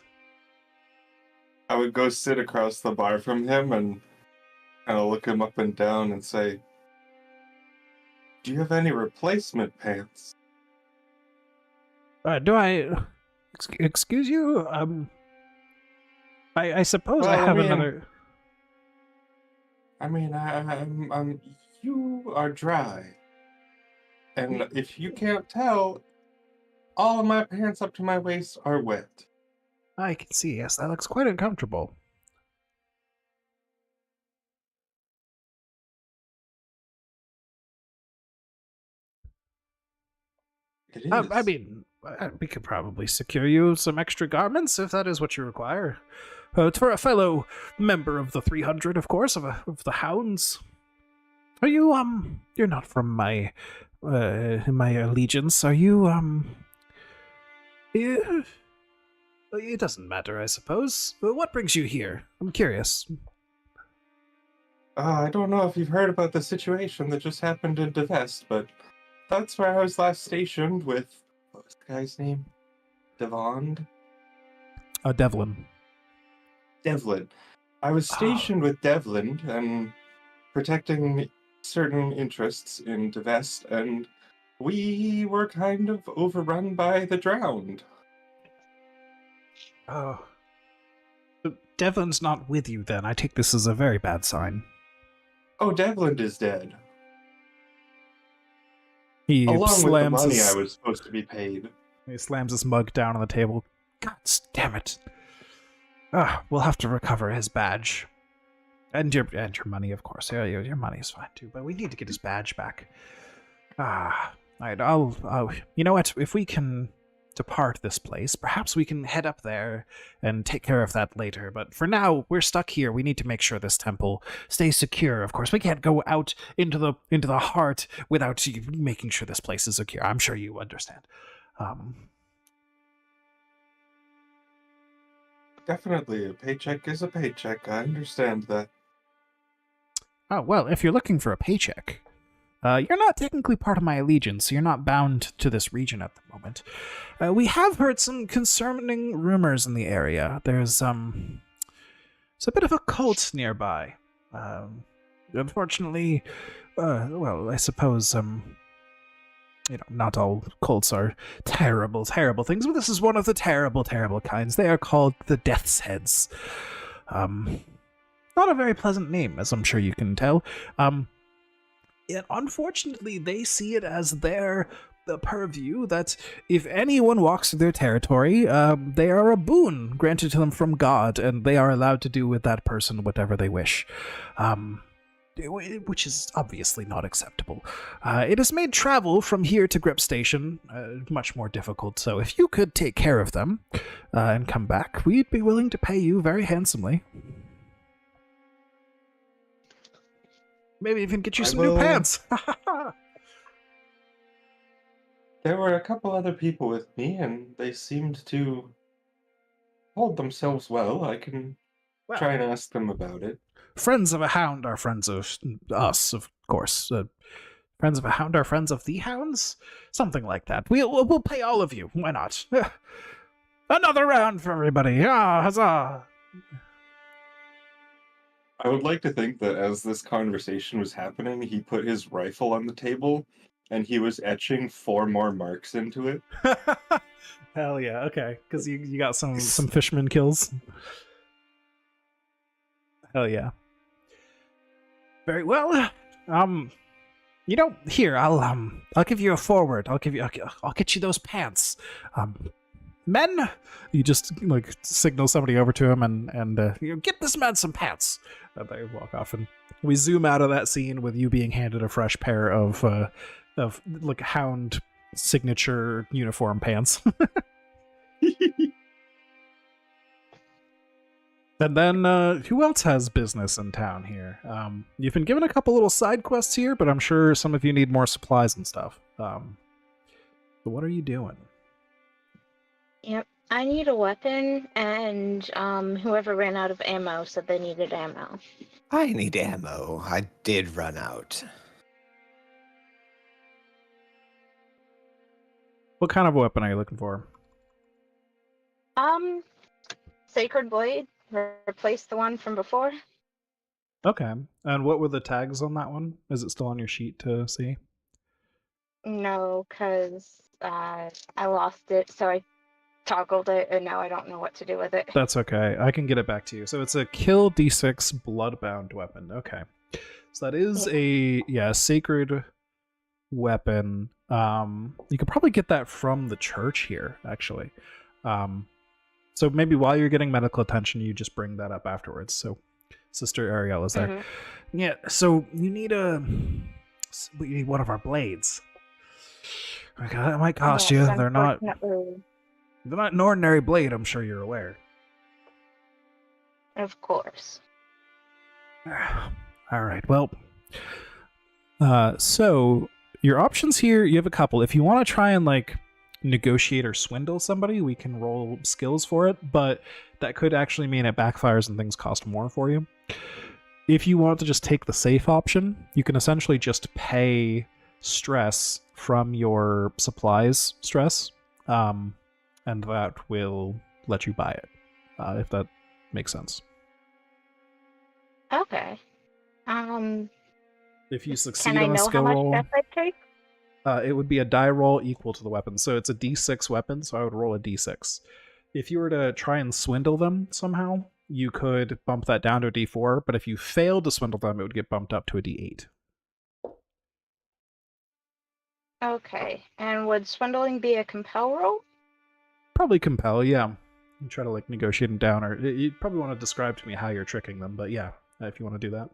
I would go sit across the bar from him and kind of look him up and down and say, "Do you have any replacement pants?" Do I... Excuse you? I suppose I Well, have another... You are dry. And if you can't tell, all of my pants up to my waist are wet. I can see, yes, that looks quite uncomfortable. It is. I mean, we could probably secure you some extra garments if that is what you require. For a fellow member of the 300, of course, of the hounds. Are you, you're not from my allegiance, are you, it doesn't matter, I suppose. What brings you here? I'm curious. I don't know if you've heard about the situation that just happened in Devest, but that's where I was last stationed with... What was the guy's name? Devon? Devlin. Devlin. I was stationed with Devlin and protecting certain interests in Divest, and we were kind of overrun by the drowned. Oh. Devlin's not with you then. I take this as a very bad sign. Oh, Devlin is dead. He Along with the slams money his, I was supposed to be paid. he slams his mug down on the table. God damn it. We'll have to recover his badge. And your money, of course. Yeah, your money is fine too, but we need to get his badge back. Alright, I'll you know what? If we can depart this place, perhaps we can head up there and take care of that later. But for now, we're stuck here. We need to make sure this temple stays secure. Of course, we can't go out into the heart without making sure this place is secure. I'm sure you understand. Definitely, a paycheck is a paycheck. I understand that. Oh, well, if you're looking for a paycheck, you're not technically part of my allegiance, so you're not bound to this region at the moment. We have heard some concerning rumors in the area. There's a bit of a cult nearby. Unfortunately, well, I suppose, not all cults are terrible, terrible things, but this is one of the terrible, terrible kinds. They are called the Death's Heads. Not a very pleasant name, as I'm sure you can tell. Yet, unfortunately, they see it as their purview that if anyone walks through their territory, they are a boon granted to them from God, and they are allowed to do with that person whatever they wish. Which is obviously not acceptable. It has made travel from here to Grip Station much more difficult, so if you could take care of them and come back, we'd be willing to pay you very handsomely. Maybe even get you some new pants. There were a couple other people with me, and they seemed to hold themselves well. I can try and ask them about it. Friends of a hound are friends of us, of course. Friends of a hound are friends of the hounds? Something like that. We'll pay all of you. Why not? Another round for everybody. Ah, huzzah! I would like to think that as this conversation was happening, he put his rifle on the table, and he was etching 4 more marks into it. Hell yeah, okay. Because you got some fisherman kills. Hell yeah. Very well. Here, I'll give you a forward. I'll get you those pants. Men, you just signal somebody over to him and get this man some pants. And they walk off, and we zoom out of that scene with you being handed a fresh pair of hound signature uniform pants. And then, who else has business in town here? You've been given a couple little side quests here, but I'm sure some of you need more supplies and stuff. So what are you doing? Yep, I need a weapon, and whoever ran out of ammo said they needed ammo. I need ammo. I did run out. What kind of weapon are you looking for? Sacred Blade. Replace the one from before. Okay. And what were the tags on that one? Is it still on your sheet to see? No, because I lost it, so I toggled it, and now I don't know what to do with it. That's okay. I can get it back to you. So it's a kill D6 bloodbound weapon. Okay. So that is a sacred weapon. You could probably get that from the church here, actually. So maybe while you're getting medical attention, you just bring that up afterwards. So Sister Ariel is there. Mm-hmm. Yeah, so we need one of our blades. That might cost you. They're not an ordinary blade, I'm sure you're aware. Of course. All right, well, so your options here, you have a couple. If you want to try and negotiate or swindle somebody, we can roll skills for it, but that could actually mean it backfires and things cost more for you. If you want to just take the safe option, you can essentially just pay stress from your supplies stress, and that will let you buy it, if that makes sense. Okay. If you Can succeed I on a know skill how much roll, stress I take? it would be a die roll equal to the weapon. So it's a d6 weapon, so I would roll a d6. If you were to try and swindle them somehow, you could bump that down to a d4, but if you failed to swindle them, it would get bumped up to a d8. Okay. And would swindling be a compel roll? Probably compel, yeah. You try to like negotiate them down, or you'd probably want to describe to me how you're tricking them, but yeah, if you want to do that.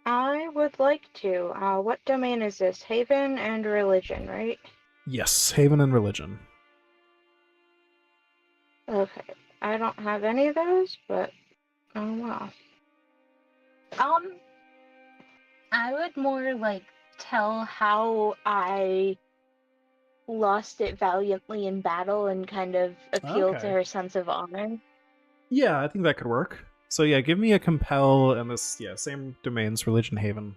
I would like to. What domain is this? Haven and religion, right? Yes, Haven and Religion. Okay. I don't have any of those, but oh well. I would more like tell how I lost it valiantly in battle and kind of appeal to Okay. her sense of honor. Yeah, I think that could work. So yeah, give me a compel and this, yeah, same domains, Religion, Haven.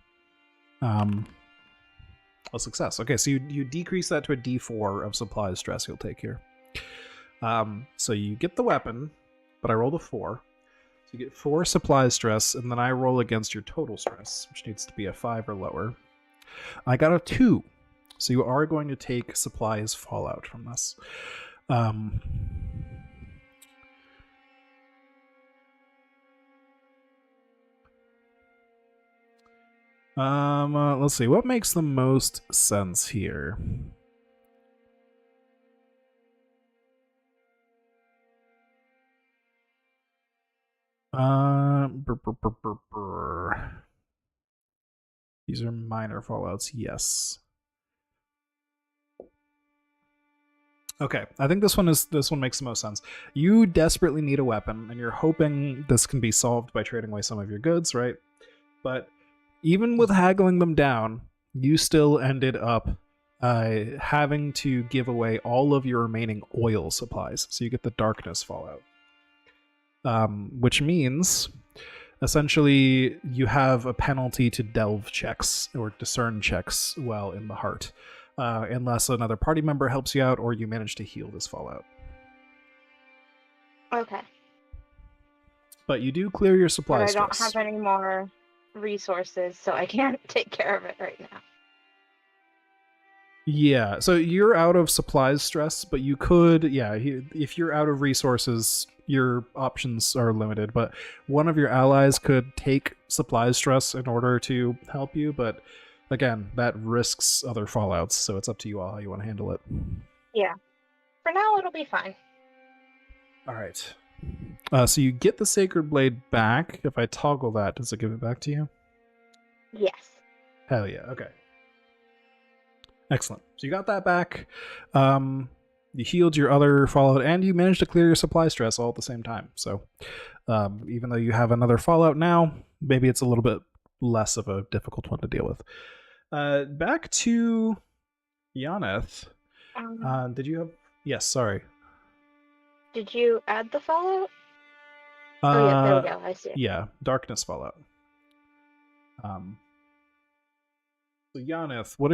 A success. Okay, so you decrease that to a d4 of supplies stress you'll take here. So you get the weapon, but I rolled a 4. So you get 4 supplies stress, and then I roll against your total stress, which needs to be a 5 or lower. I got a 2. So you are going to take supplies fallout from this. Let's see. What makes the most sense here? These are minor fallouts. Yes. Okay, I think this one makes the most sense. You desperately need a weapon, and you're hoping this can be solved by trading away some of your goods, right? But even with haggling them down, you still ended up having to give away all of your remaining oil supplies, so you get the darkness fallout. Which means, essentially, you have a penalty to delve checks or discern checks while in the heart. Unless another party member helps you out or you manage to heal this fallout. Okay. But you do clear your supply But I stress. don't have any more resources, so I can't take care of it right now. Yeah, so you're out of supplies stress, but you could, yeah, if you're out of resources, your options are limited, but one of your allies could take supplies stress in order to help you, but again, that risks other fallouts, so it's up to you all how you want to handle it. Yeah. For now, it'll be fine. All right. So you get the Sacred Blade back. If I toggle that, does it give it back to you? Yes. Hell yeah, okay. Excellent. So you got that back. You healed your other fallout, and you managed to clear your supply stress all at the same time. So even though you have another fallout now, maybe it's a little bit less of a difficult one to deal with. Back to Yaneth. Did you have... Yes, sorry. Did you add the fallout? Oh yeah, there we go. I see it. Yeah, darkness fallout. So Yaneth, what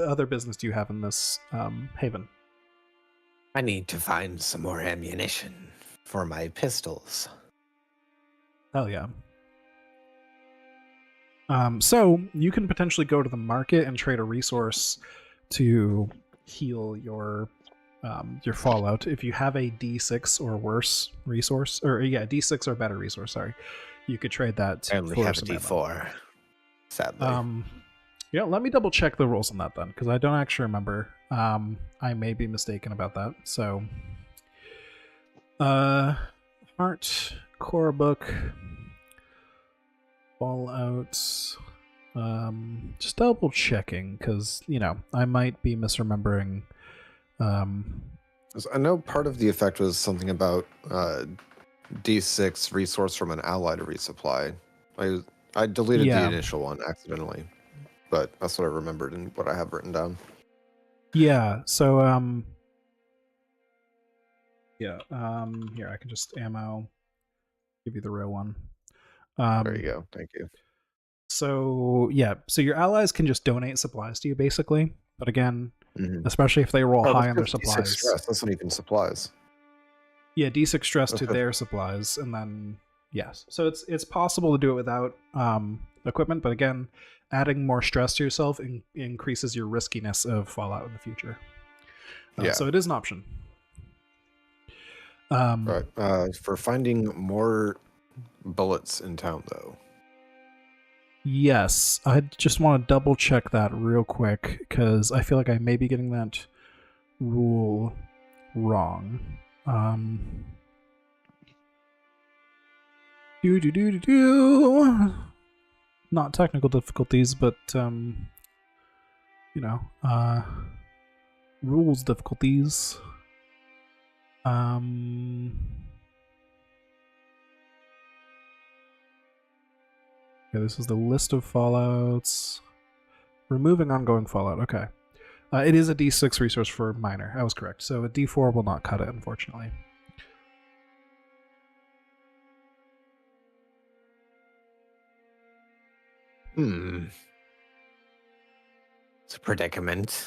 other business do you have in this haven? I need to find some more ammunition for my pistols. Hell yeah. So you can potentially go to the market and trade a resource to heal your fallout. If you have a D6 or worse resource, or yeah, D6 or better resource, sorry, you could trade that. I only have a D4, sadly. Yeah, let me double check the rules on that then, because I don't actually remember. I may be mistaken about that. So, Heart, Core Book, Fallout. Just double checking, because I might be misremembering. I know part of the effect was something about D6 resource from an ally to resupply. I deleted the initial one accidentally, but that's what I remembered and what I have written down. Yeah, so here I can just ammo, give you the real one. There you go. Thank you. So yeah, so your allies can just donate supplies to you basically, but again, especially if they roll high on their supplies. D6 stress. That's not even supplies. Yeah, D6 stress to their supplies, and then Yes. So it's possible to do it without equipment, but again, adding more stress to yourself increases your riskiness of fallout in the future. Yeah. So it is an option. Right. For finding more bullets in town, though. Yes, I just want to double check that real quick because I feel like I may be getting that rule wrong. Not technical difficulties, but rules difficulties. Okay, this is the list of fallouts. Removing ongoing fallout. Okay. It is a D6 resource for minor. I was correct. So a D4 will not cut it, unfortunately. It's a predicament.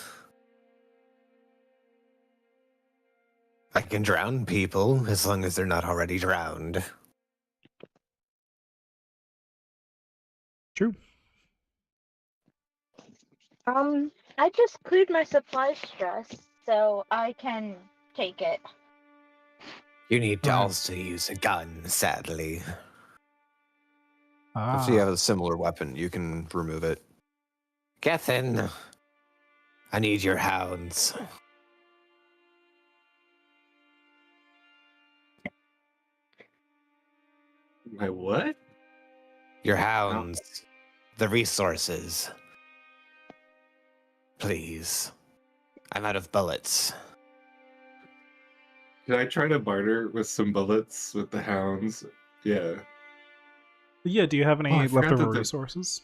I can drown people as long as they're not already drowned. True. I just cleared my supply stress, so I can take it. You need to Right. also use a gun, sadly. If you have a similar weapon, you can remove it. Gethin, I need your hounds. My what? Your hounds. The resources. Please. I'm out of bullets. Can I try to barter with some bullets with the hounds? Yeah. Yeah, do you have any Oh, I forgot leftover that the- resources?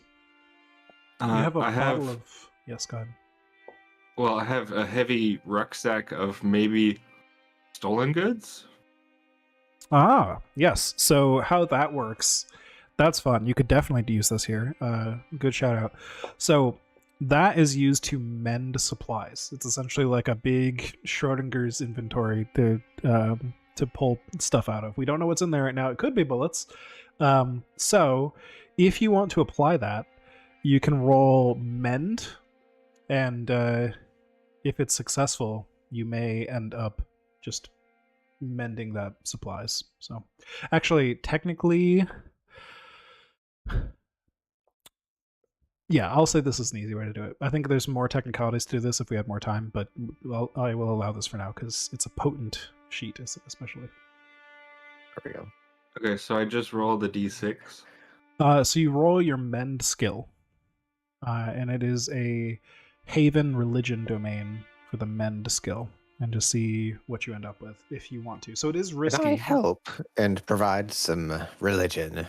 You have a I bottle have. of... Yes, go ahead. Well, I have a heavy rucksack of maybe stolen goods. Ah, yes. So how that works, that's fun. You could definitely use this here. Good shout out. So that is used to mend supplies. It's essentially like a big Schrodinger's inventory to pull stuff out of. We don't know what's in there right now. It could be bullets. So if you want to apply that, you can roll mend, and if it's successful, you may end up just mending that supplies. So actually, technically, yeah, I'll say this is an easy way to do it. I think there's more technicalities to this if we had more time, but I will allow this for now because it's a potent sheet, especially. There we go. Okay, so I just rolled a d6. So you roll your mend skill, and it is a Haven religion domain for the mend skill, and to see what you end up with if you want to. So it is Can risky. I help and provide some religion?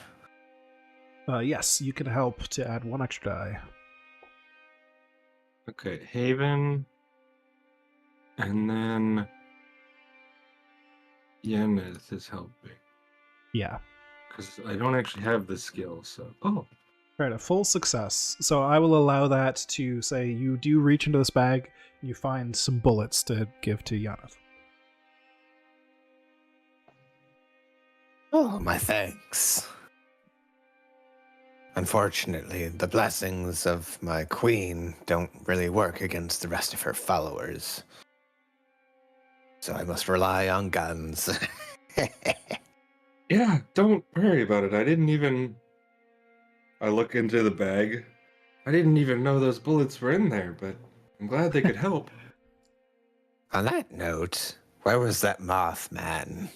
Yes, you can help to add 1 extra die. Okay, Haven. And then Yeneth is helping. Yeah. Because I don't actually have the skill, so. Oh. Right, a full success. So I will allow that to say you do reach into this bag and you find some bullets to give to Yaneth. Oh, my thanks. Unfortunately, the blessings of my queen don't really work against the rest of her followers. So I must rely on guns. Yeah, don't worry about it. I look into the bag. I didn't even know those bullets were in there, but I'm glad they could help. On that note, where was that Mothman?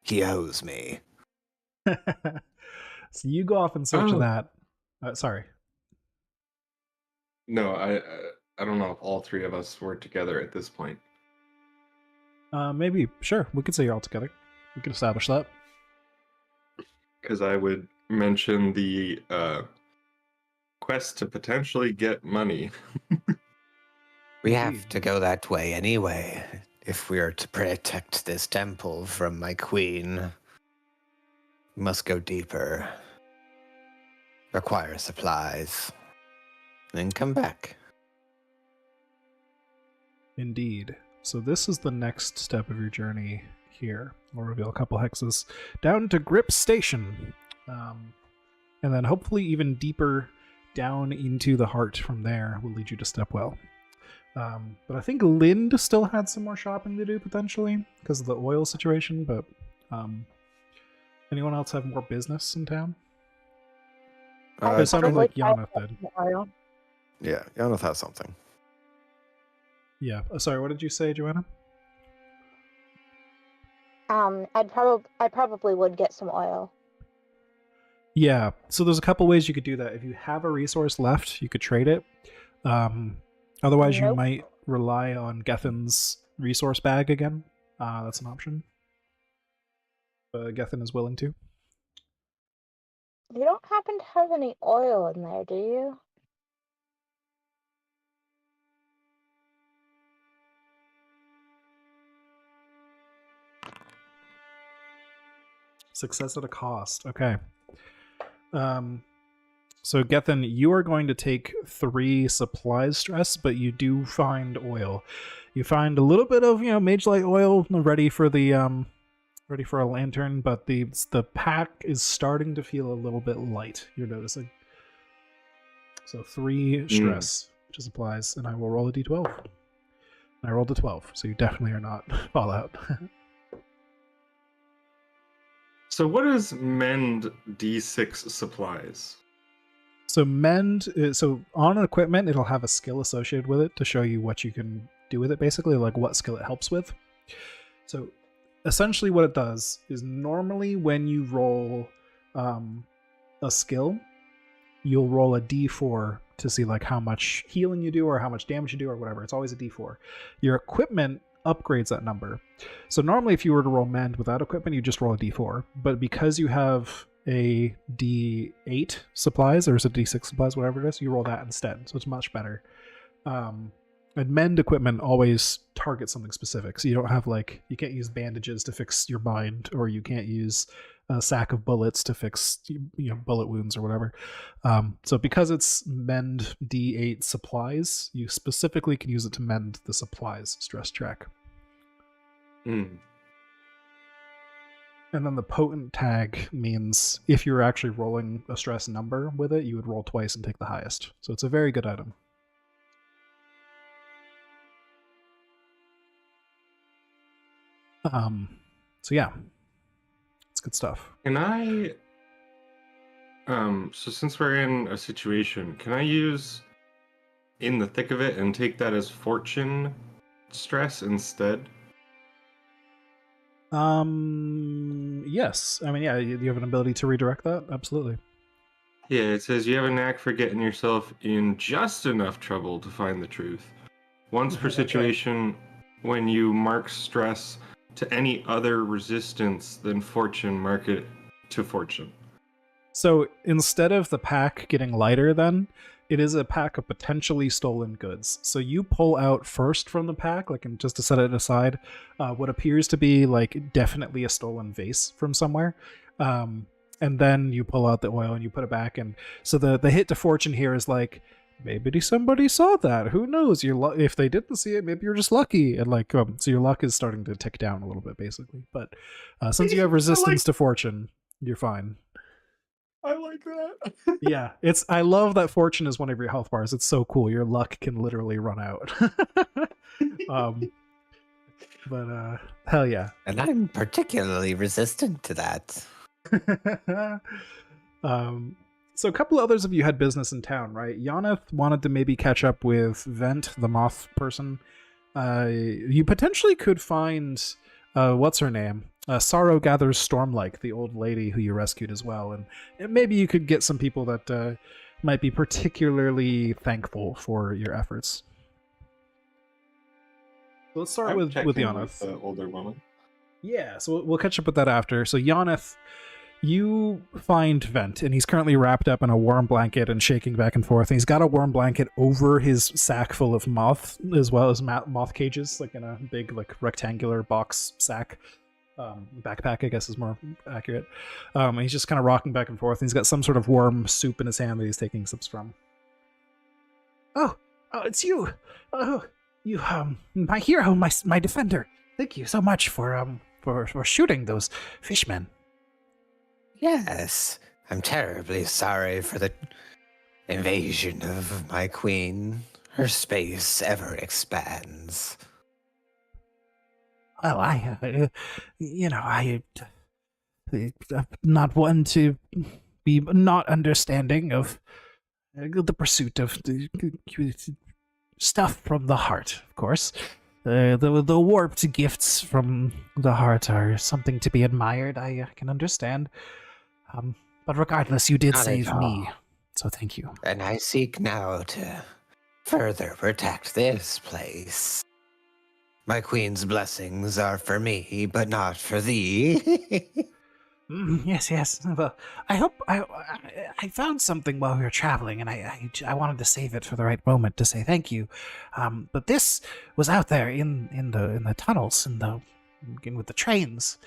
He owes me. So you go off in search of that. Sorry. No, I don't know if all three of us were together at this point. Maybe, sure, we could say you're all together. We can establish that. Because I would mention the quest to potentially get money. We have to go that way anyway, if we are to protect this temple from my queen. We must go deeper. Acquire supplies. Then come back. Indeed. So this is the next step of your journey here. We'll reveal a couple hexes. Down to Grip Station. And then hopefully even deeper down into the heart from there will lead you to Stepwell. But I think Lind still had some more shopping to do, potentially, because of the oil situation, but anyone else have more business in town? It sounded like Yanath did. Yeah, Yanath has something. Yeah. Sorry, what did you say, Joanna? I probably would get some oil. Yeah, so there's a couple ways you could do that. If you have a resource left, you could trade it. Otherwise, you might rely on Gethin's resource bag again. That's an option. Gethin is willing to. You don't happen to have any oil in there, do you? Success at a cost. Okay. So Gethin, you are going to take 3 supplies stress, but you do find oil. You find a little bit of, mage light oil ready for the ready for a lantern, but the pack is starting to feel a little bit light, you're noticing. So 3 stress, which is supplies, and I will roll a d12. And I rolled a 12, so you definitely are not Fallout. So what is mend D6 supplies? So mend, so on an equipment, it'll have a skill associated with it to show you what you can do with it, basically, like what skill it helps with. So essentially what it does is normally when you roll a skill, you'll roll a d4 to see like how much healing you do or how much damage you do or whatever. It's always a d4. Your equipment upgrades that number. So normally if you were to roll mend without equipment, you just roll a d4. But because you have a d8 supplies, or is it d6 supplies, whatever it is, you roll that instead. So it's much better. And mend equipment always targets something specific. So you don't have like, you can't use bandages to fix your mind, or you can't use a sack of bullets to fix bullet wounds or whatever. So because it's mend d8 supplies, you specifically can use it to mend the supplies stress track. And then the potent tag means if you're actually rolling a stress number with it, you would roll twice and take the highest. So it's a very good item. So yeah, it's good stuff. Can I, so since we're in a situation, can I use in the thick of it and take that as fortune stress instead? Yes. I mean, yeah, you have an ability to redirect that? Absolutely. Yeah, it says you have a knack for getting yourself in just enough trouble to find the truth. Once per situation, when you mark stress to any other resistance than fortune, mark it to fortune. So instead of the pack getting lighter then, it is a pack of potentially stolen goods. So you pull out first from the pack, like, and just to set it aside, what appears to be like definitely a stolen vase from somewhere. And then you pull out the oil and you put it back. And so the hit to fortune here is like, maybe somebody saw that. Who knows? If they didn't see it, maybe you're just lucky. And like, so your luck is starting to tick down a little bit, basically. But since you have resistance to fortune, you're fine. I like that. Yeah, I love that fortune is one of your health bars. It's so cool. Your luck can literally run out. But hell yeah. And I'm particularly resistant to that. So a couple others of you had business in town, right? Yanath wanted to maybe catch up with Vent, the moth person. You potentially could find what's her name? Sorrow Gathers Stormlike, the old lady who you rescued as well, and maybe you could get some people that might be particularly thankful for your efforts. So let's start with Yanath. The older woman. Yeah, so we'll catch up with that after. So Yanath, you find Vent, and he's currently wrapped up in a warm blanket and shaking back and forth. And he's got a warm blanket over his sack full of moth, as well as moth cages, like in a big, like rectangular box sack. Backpack, I guess, is more accurate. And he's just kind of rocking back and forth. And he's got some sort of warm soup in his hand that he's taking sips from. Oh, it's you. Oh, you, my hero, my defender. Thank you so much for for shooting those fishmen. Yes, I'm terribly sorry for the invasion of my queen. Her space ever expands. Well, I'm not one to be not understanding of the pursuit of the stuff from the heart, of course. The warped gifts from the heart are something to be admired. I can understand. But regardless, you did Not at save me, all. so thank you. And I seek now to further protect this place. My queen's blessings are for me, but not for thee. Yes. Well, I hope I found something while we were traveling, and I wanted to save it for the right moment to say thank you. But this was out there in the tunnels, with the trains.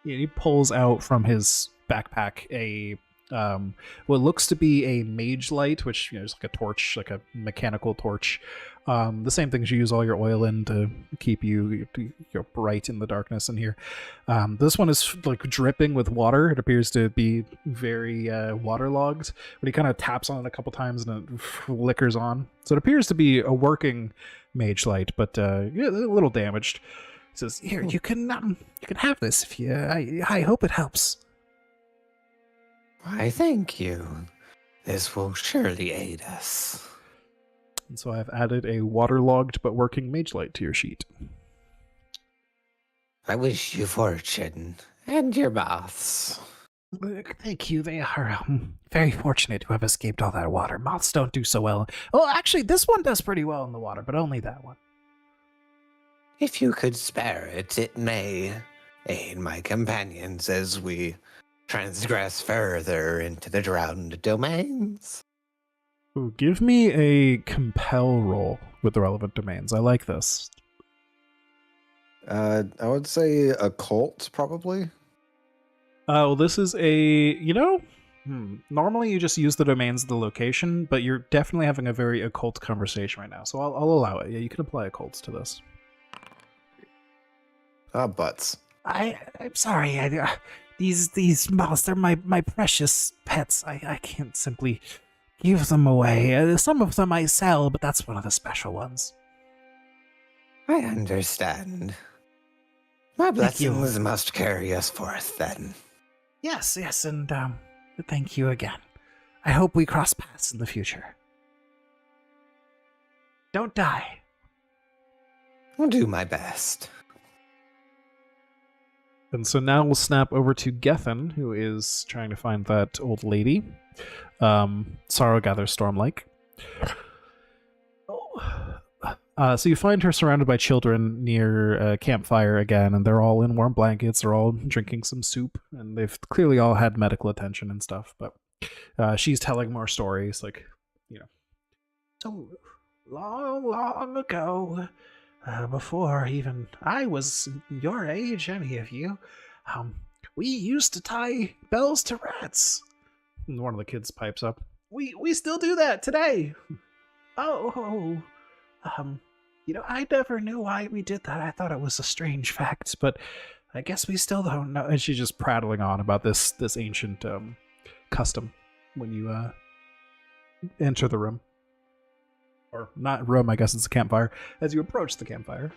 He pulls out from his backpack a what looks to be a mage light, which is like a torch, like a mechanical torch. The same things you use all your oil in to keep you bright in the darkness in here. This one is like dripping with water. It appears to be very waterlogged, but he kind of taps on it a couple times and it flickers on. So it appears to be a working mage light, but a little damaged. He says, "Here, you can have this if you. I hope it helps." Why, thank you. This will surely aid us. And so I've added a waterlogged but working mage light to your sheet. I wish you fortune and your moths. Thank you. They are very fortunate to have escaped all that water. Moths don't do so well. Well, actually, this one does pretty well in the water, but only that one. If you could spare it, it may aid my companions as we transgress further into the drowned domains. Ooh, give me a compel roll with the relevant domains. I like this. I would say occult, probably. Well, this is normally you just use the domains of the location, but you're definitely having a very occult conversation right now, so I'll allow it. Yeah, you can apply occults to this. Butts. I'm sorry. These moths, they're my precious pets. I can't simply give them away. Some of them I sell, but that's one of the special ones. I understand. My blessings must carry us forth, then. Yes, and thank you again. I hope we cross paths in the future. Don't die. I'll do my best. And so now we'll snap over to Gethin, who is trying to find that old lady. Sorrow gathers storm-like. So you find her surrounded by children near a campfire again, and they're all in warm blankets. They're all drinking some soup, and they've clearly all had medical attention and stuff. But she's telling more stories, So long ago, before even I was your age, any of you, we used to tie bells to rats. And one of the kids pipes up. We still do that today. I never knew why we did that. I thought it was a strange fact, but I guess we still don't know. And she's just prattling on about this ancient custom when you enter the room. Or not room, I guess it's a campfire. As you approach the campfire.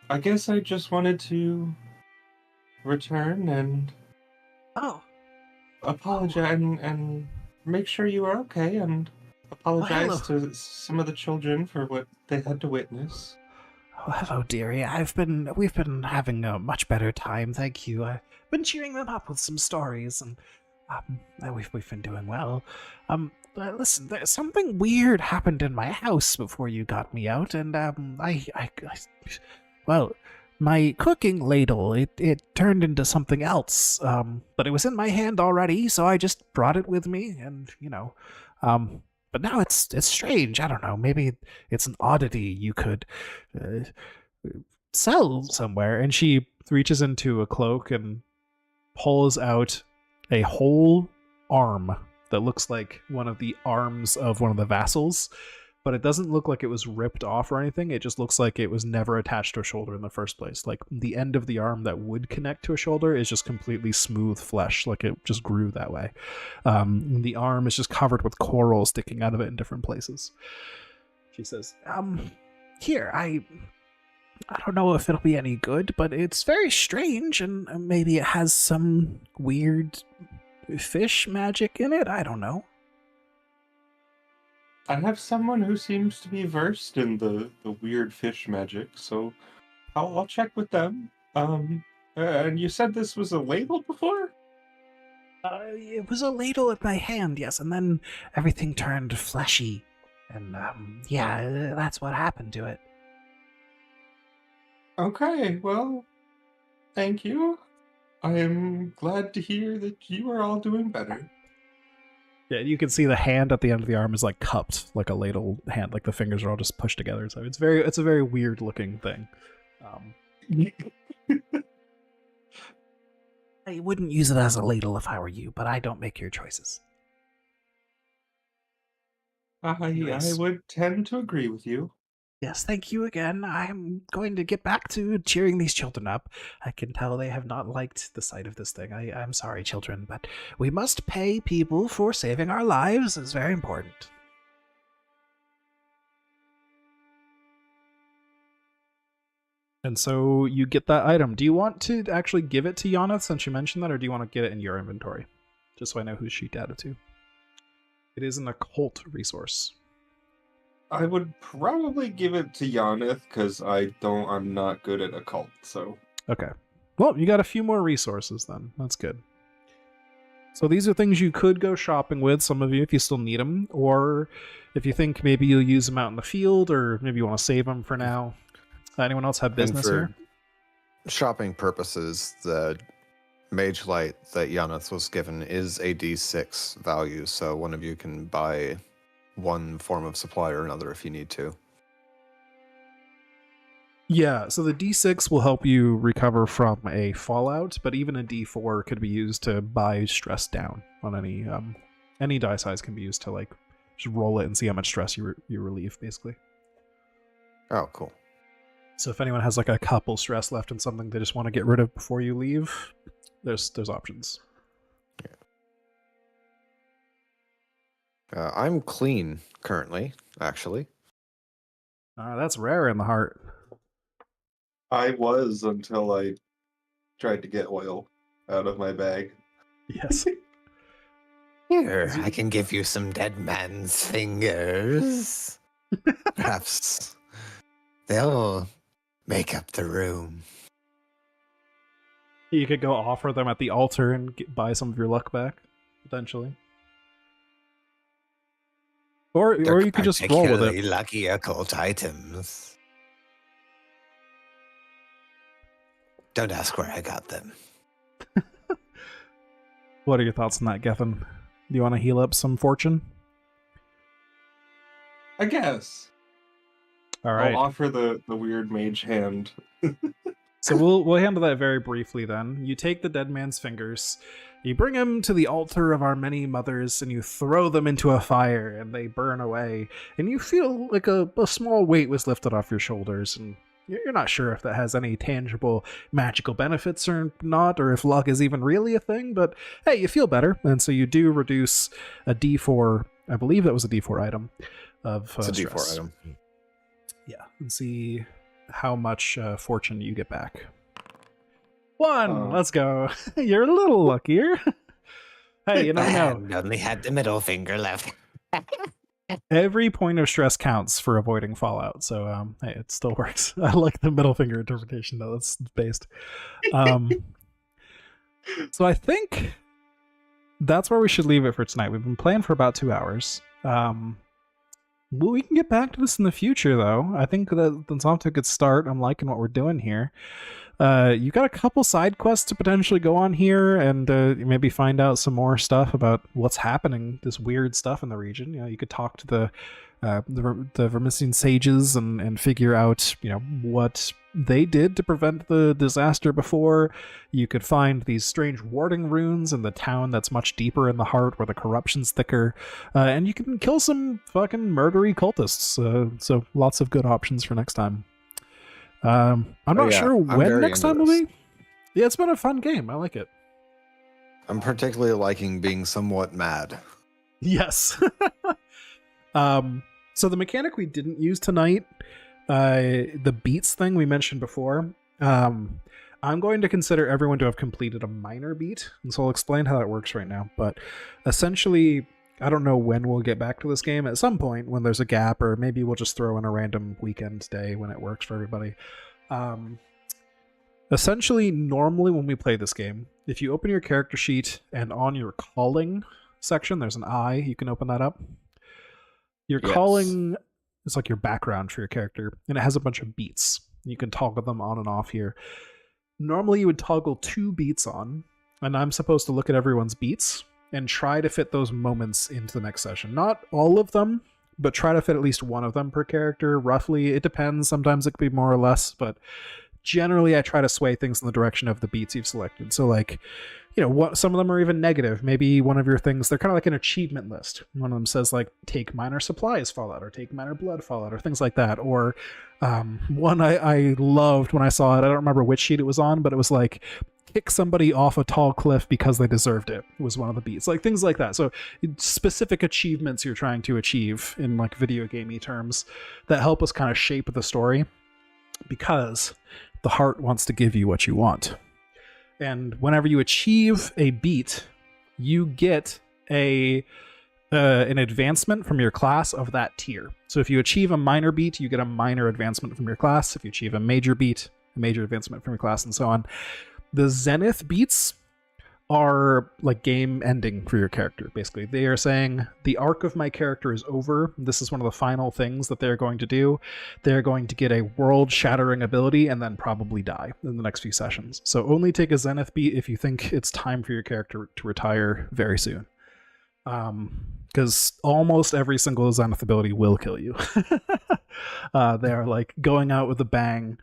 I guess I just wanted to return and apologize and make sure you were okay and apologize to some of the children for what they had to witness. Oh, hello, dearie. We've been having a much better time, thank you. I've been cheering them up with some stories, and we've been doing well. Listen, something weird happened in my house before you got me out, and my cooking ladle, it turned into something else, but it was in my hand already, so I just brought it with me, and, but now it's strange. I don't know, maybe it's an oddity you could sell somewhere. And she reaches into a cloak and pulls out a whole arm that looks like one of the arms of one of the vassals, but it doesn't look like it was ripped off or anything. It just looks like it was never attached to a shoulder in the first place. Like the end of the arm that would connect to a shoulder is just completely smooth flesh, like it just grew that way. The arm is just covered with coral sticking out of it in different places. She says, here, I don't know if it'll be any good, but it's very strange, and maybe it has some weird fish magic in it. I don't know. I have someone who seems to be versed in the weird fish magic, so I'll check with them. And you said this was a ladle before? It was a ladle in my hand, yes, and then everything turned fleshy. And, yeah, that's what happened to it. Okay, well, thank you. I am glad to hear that you are all doing better. Yeah, you can see the hand at the end of the arm is like cupped, like a ladle hand, like the fingers are all just pushed together. So it's a very weird looking thing. I wouldn't use it as a ladle if I were you, but I don't make your choices. I would tend to agree with you. Yes, thank you again. I'm going to get back to cheering these children up. I can tell they have not liked the sight of this thing. I'm sorry, children, but we must pay people for saving our lives. It's very important. And so you get that item. Do you want to actually give it to Yoneth since you mentioned that, or do you want to get it in your inventory? Just so I know whose sheet to add it to. It is an occult resource. I would probably give it to Yoneth because I'm not good at occult, so. Okay. Well, you got a few more resources then. That's good. So these are things you could go shopping with, some of you, if you still need them, or if you think maybe you'll use them out in the field, or maybe you want to save them for now. Anyone else have business here? Shopping purposes, the mage light that Yoneth was given is a D6 value, so one of you can buy one form of supply or another if you need to. Yeah, so the D6 will help you recover from a fallout, but even a D4 could be used to buy stress down on any die size can be used to like just roll it and see how much stress you relieve, basically. Oh, cool. So if anyone has like a couple stress left in something they just want to get rid of before you leave, there's options. Yeah. I'm clean currently, actually. That's rare in the heart. I was until I tried to get oil out of my bag. Yes. Here, I can give you some dead man's fingers. Perhaps they'll make up the room. You could go offer them at the altar and buy some of your luck back, potentially. Or you could just roll with it. Lucky occult items. Don't ask where I got them. What are your thoughts on that, Gethin? Do you want to heal up some fortune? I guess. All right. I'll offer the weird mage hand. So we'll handle that very briefly then. You take the dead man's fingers, you bring him to the altar of our many mothers, and you throw them into a fire, and they burn away. And you feel like a small weight was lifted off your shoulders, and you're not sure if that has any tangible magical benefits or not, or if luck is even really a thing, but hey, you feel better. And so you do reduce a D4, I believe that was a D4 item of It's a stress. D4 item. Yeah, and see how much fortune you get back. 1! Let's go. You're a little luckier. Hey, you never know. I only had the middle finger left. Every point of stress counts for avoiding fallout, so hey, it still works. I like the middle finger interpretation, though. That's based. So I think that's where we should leave it for tonight. We've been playing for about 2 hours. Well, we can get back to this in the future, though. I think that's off to a good start. I'm liking what we're doing here. You've got a couple side quests to potentially go on here and maybe find out some more stuff about what's happening, this weird stuff in the region. You know, you could talk to the the Vermisian sages and figure out, what they did to prevent the disaster before. You could find these strange warding runes in the town that's much deeper in the heart where the corruption's thicker, and you can kill some fucking murdery cultists. So lots of good options for next time. I'm not sure when next time will be. Yeah, it's been a fun game. I like it. I'm particularly liking being somewhat mad. Yes. So the mechanic we didn't use tonight, the beats thing we mentioned before, I'm going to consider everyone to have completed a minor beat, and so I'll explain how that works right now. But essentially, I don't know when we'll get back to this game. At some point when there's a gap, or maybe we'll just throw in a random weekend day when it works for everybody. Essentially, normally when we play this game, if you open your character sheet and on your calling section, there's an eye, you can open that up. Your calling is like your background for your character, and it has a bunch of beats. You can toggle them on and off here. Normally you would toggle 2 beats on, and I'm supposed to look at everyone's beats and try to fit those moments into the next session. Not all of them, but try to fit at least one of them per character, roughly. It depends. Sometimes it could be more or less, but generally I try to sway things in the direction of the beats you've selected. So like, some of them are even negative. Maybe one of your things, they're kind of like an achievement list. One of them says like, take minor supplies fallout, or take minor blood fallout, or things like that. Or one I loved when I saw it, I don't remember which sheet it was on, but it was like, kick somebody off a tall cliff because they deserved it, was one of the beats. Like things like that. So specific achievements you're trying to achieve in like video gamey terms that help us kind of shape the story, because the heart wants to give you what you want. And whenever you achieve a beat, you get an advancement from your class of that tier. So if you achieve a minor beat, you get a minor advancement from your class. If you achieve a major beat, a major advancement from your class, and so on. The zenith beats are like game ending for your character, basically. They are saying, the arc of my character is over. This is one of the final things that they're going to do. They're going to get a world-shattering ability and then probably die in the next few sessions. So only take a zenith beat if you think it's time for your character to retire very soon. Because almost every single zenith ability will kill you. They are like going out with a bang,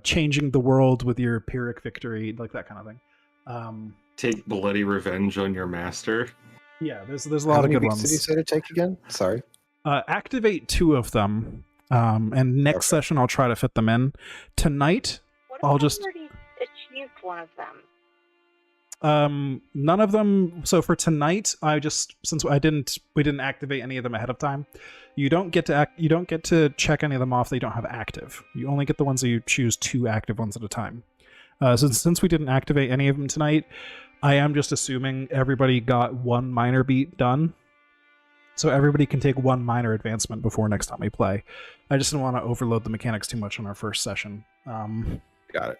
changing the world with your Pyrrhic victory, like that kind of thing. Take bloody revenge on your master. Yeah, there's a lot of good ones. Did you say to take again? Sorry. Activate 2 of them, and next session I'll try to fit them in. Tonight, I'll just already achieved one of them. None of them. So for tonight, since we didn't activate any of them ahead of time. You don't get to check any of them off that you don't have active. You only get the ones that you choose 2 active ones at a time. Since we didn't activate any of them tonight, I am just assuming everybody got 1 minor beat done. So everybody can take 1 minor advancement before next time we play. I just didn't want to overload the mechanics too much on our first session. Got it.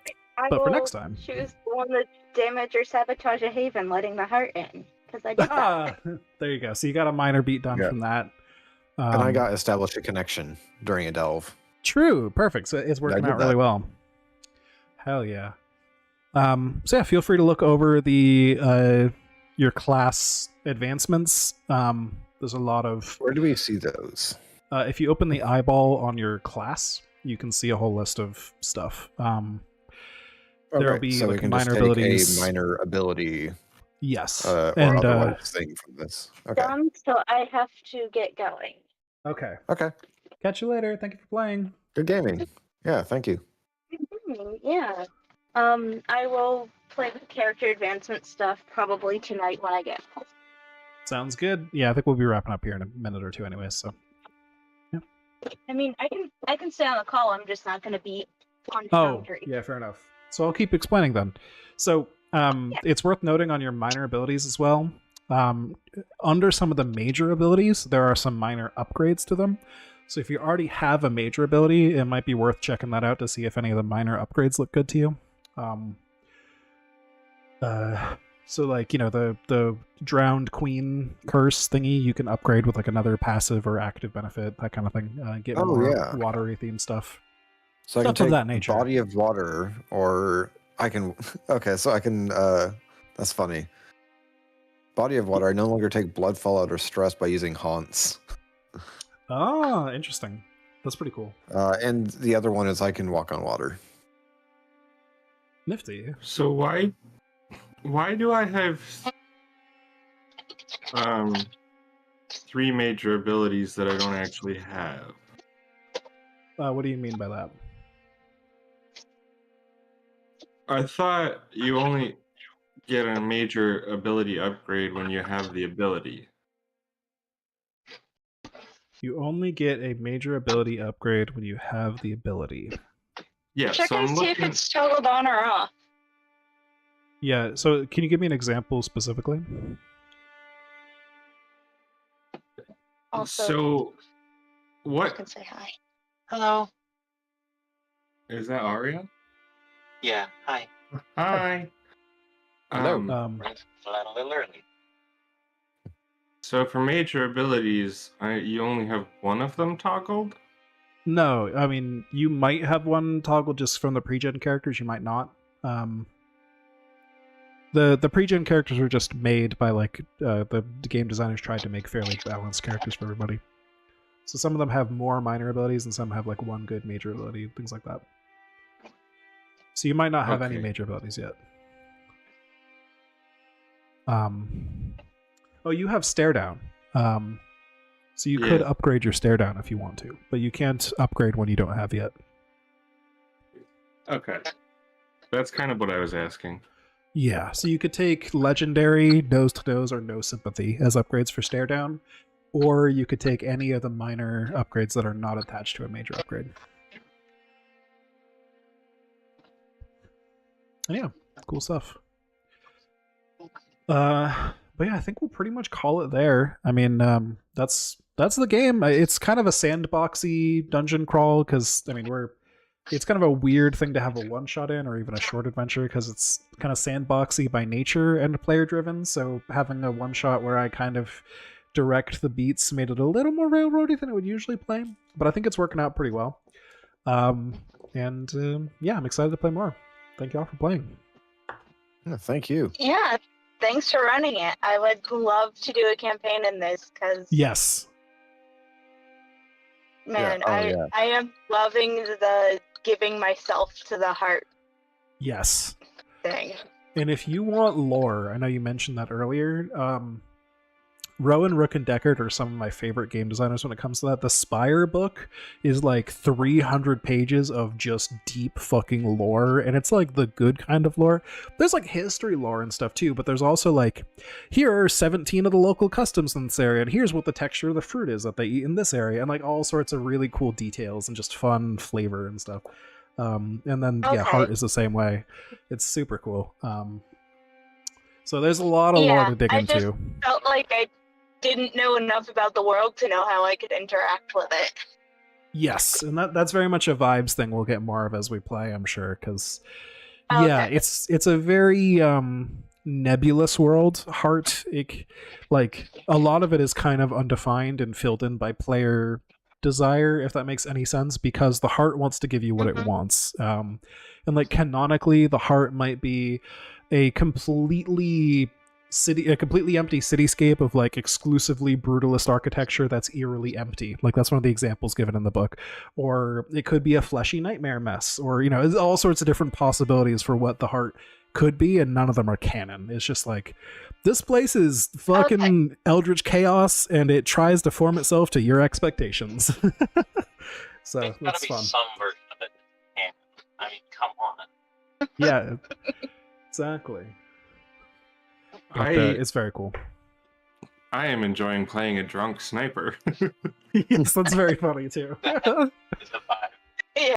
But for next time, choose the one that damage or sabotage a haven, letting the heart in, because I did that. There you go. So you got a minor beat done from that. And I got establish a connection during a delve. True. Perfect. So it's working out really well. Hell yeah. So yeah, feel free to look over the your class advancements. There's a lot of... Where do we see those? If you open the eyeball on your class, you can see a whole list of stuff. There'll be so like we can minor just take abilities. A minor ability. Yes. Or and otherwise thing from this. Okay. So I have to get going. Okay. Okay. Catch you later. Thank you for playing. Good gaming. Yeah, thank you. Yeah. I will play the character advancement stuff probably tonight when I get home. Sounds good. Yeah, I think we'll be wrapping up here in a minute or two anyways, so. Yeah. I mean, I can stay on the call, I'm just not going to be on Foundry. Yeah, fair enough. So I'll keep explaining then. So, it's worth noting on your minor abilities as well. Under some of the major abilities, there are some minor upgrades to them. So if you already have a major ability, it might be worth checking that out to see if any of the minor upgrades look good to you. So like, the drowned queen curse thingy, you can upgrade with like another passive or active benefit, that kind of thing. Get more watery themed stuff. So I Stuff can of take that nature. Body of Water, or I can... Okay, so I can... That's funny. Body of Water, I no longer take blood fallout or stress by using haunts. Ah, interesting. That's pretty cool. And the other one is I can walk on water. Nifty. So why do I have 3 major abilities that I don't actually have? What do you mean by that? I thought you only get a major ability upgrade when you have the ability. You only get a major ability upgrade when you have the ability. Yeah, Check so and I'm see if looking. it's toggled on or off. Yeah, so can you give me an example specifically? Also, So you what can say hi. Hello. is that, Aria? Yeah, hi. Hi. Hello. Flat a little early. So for major abilities, you only have one of them toggled? No, I mean, you might have one toggle just from the pre-gen characters, you might not. The pre-gen characters were just made by, like, the game designers tried to make fairly balanced characters for everybody. So some of them have more minor abilities, and some have, like, one good major ability, things like that. So you might not have any Okay. major abilities yet. Oh, you have stare down. So you could Yeah. upgrade your stare down if you want to, but you can't upgrade one you don't have yet. Okay. That's kind of what I was asking. Yeah, so you could take legendary, nose to nose, or no sympathy as upgrades for stare down, or you could take any of the minor upgrades that are not attached to a major upgrade. And yeah, cool stuff. But yeah, I think we'll pretty much call it there. I mean, that's the game. It's kind of a sandboxy dungeon crawl because I mean it's kind of a weird thing to have a one shot in or even a short adventure because it's kind of sandboxy by nature and player driven. So having a one shot where I kind of direct the beats made it a little more railroady than it would usually play. But I think it's working out pretty well. Yeah, I'm excited to play more. Thank y'all for playing. Yeah, thank you. Yeah, thanks for running it. I would love to do a campaign in this because, Yes. man, Yeah. I am loving the giving myself to the heart Yes. thing. And if you want lore, I know you mentioned that earlier. Rowan, Rook and Decard are some of my favorite game designers when it comes to that. The Spire book is like 300 pages of just deep fucking lore, and it's like the good kind of lore. There's like history lore and stuff too, but there's also like, here are 17 of the local customs in this area, and here's what the texture of the fruit is that they eat in this area, and like all sorts of really cool details and just fun flavor and stuff. And then yeah, Okay. Heart is the same way. It's super cool. So there's a lot of lore to dig I into. just felt like I didn't know enough about the world to know how I could interact with it. Yes, and that's very much a vibes thing we'll get more of as we play, I'm sure, because yeah, Okay. it's a very nebulous world. Heart, like a lot of it is kind of undefined and filled in by player desire, if that makes any sense, because the heart wants to give you what it wants. And like canonically, the heart might be a completely empty cityscape of like exclusively brutalist architecture that's eerily empty. Like that's one of the examples given in the book. Or it could be a fleshy nightmare mess, or you know, there's all sorts of different possibilities for what the heart could be, and none of them are canon. It's just like, this place is fucking eldritch chaos, and it tries to form itself to your expectations. So There's gotta that's be fun. some version of it. And, I mean, come on. Yeah, exactly. But, it's very cool. I am enjoying playing a drunk sniper. Yes, that's very funny too. It's a vibe.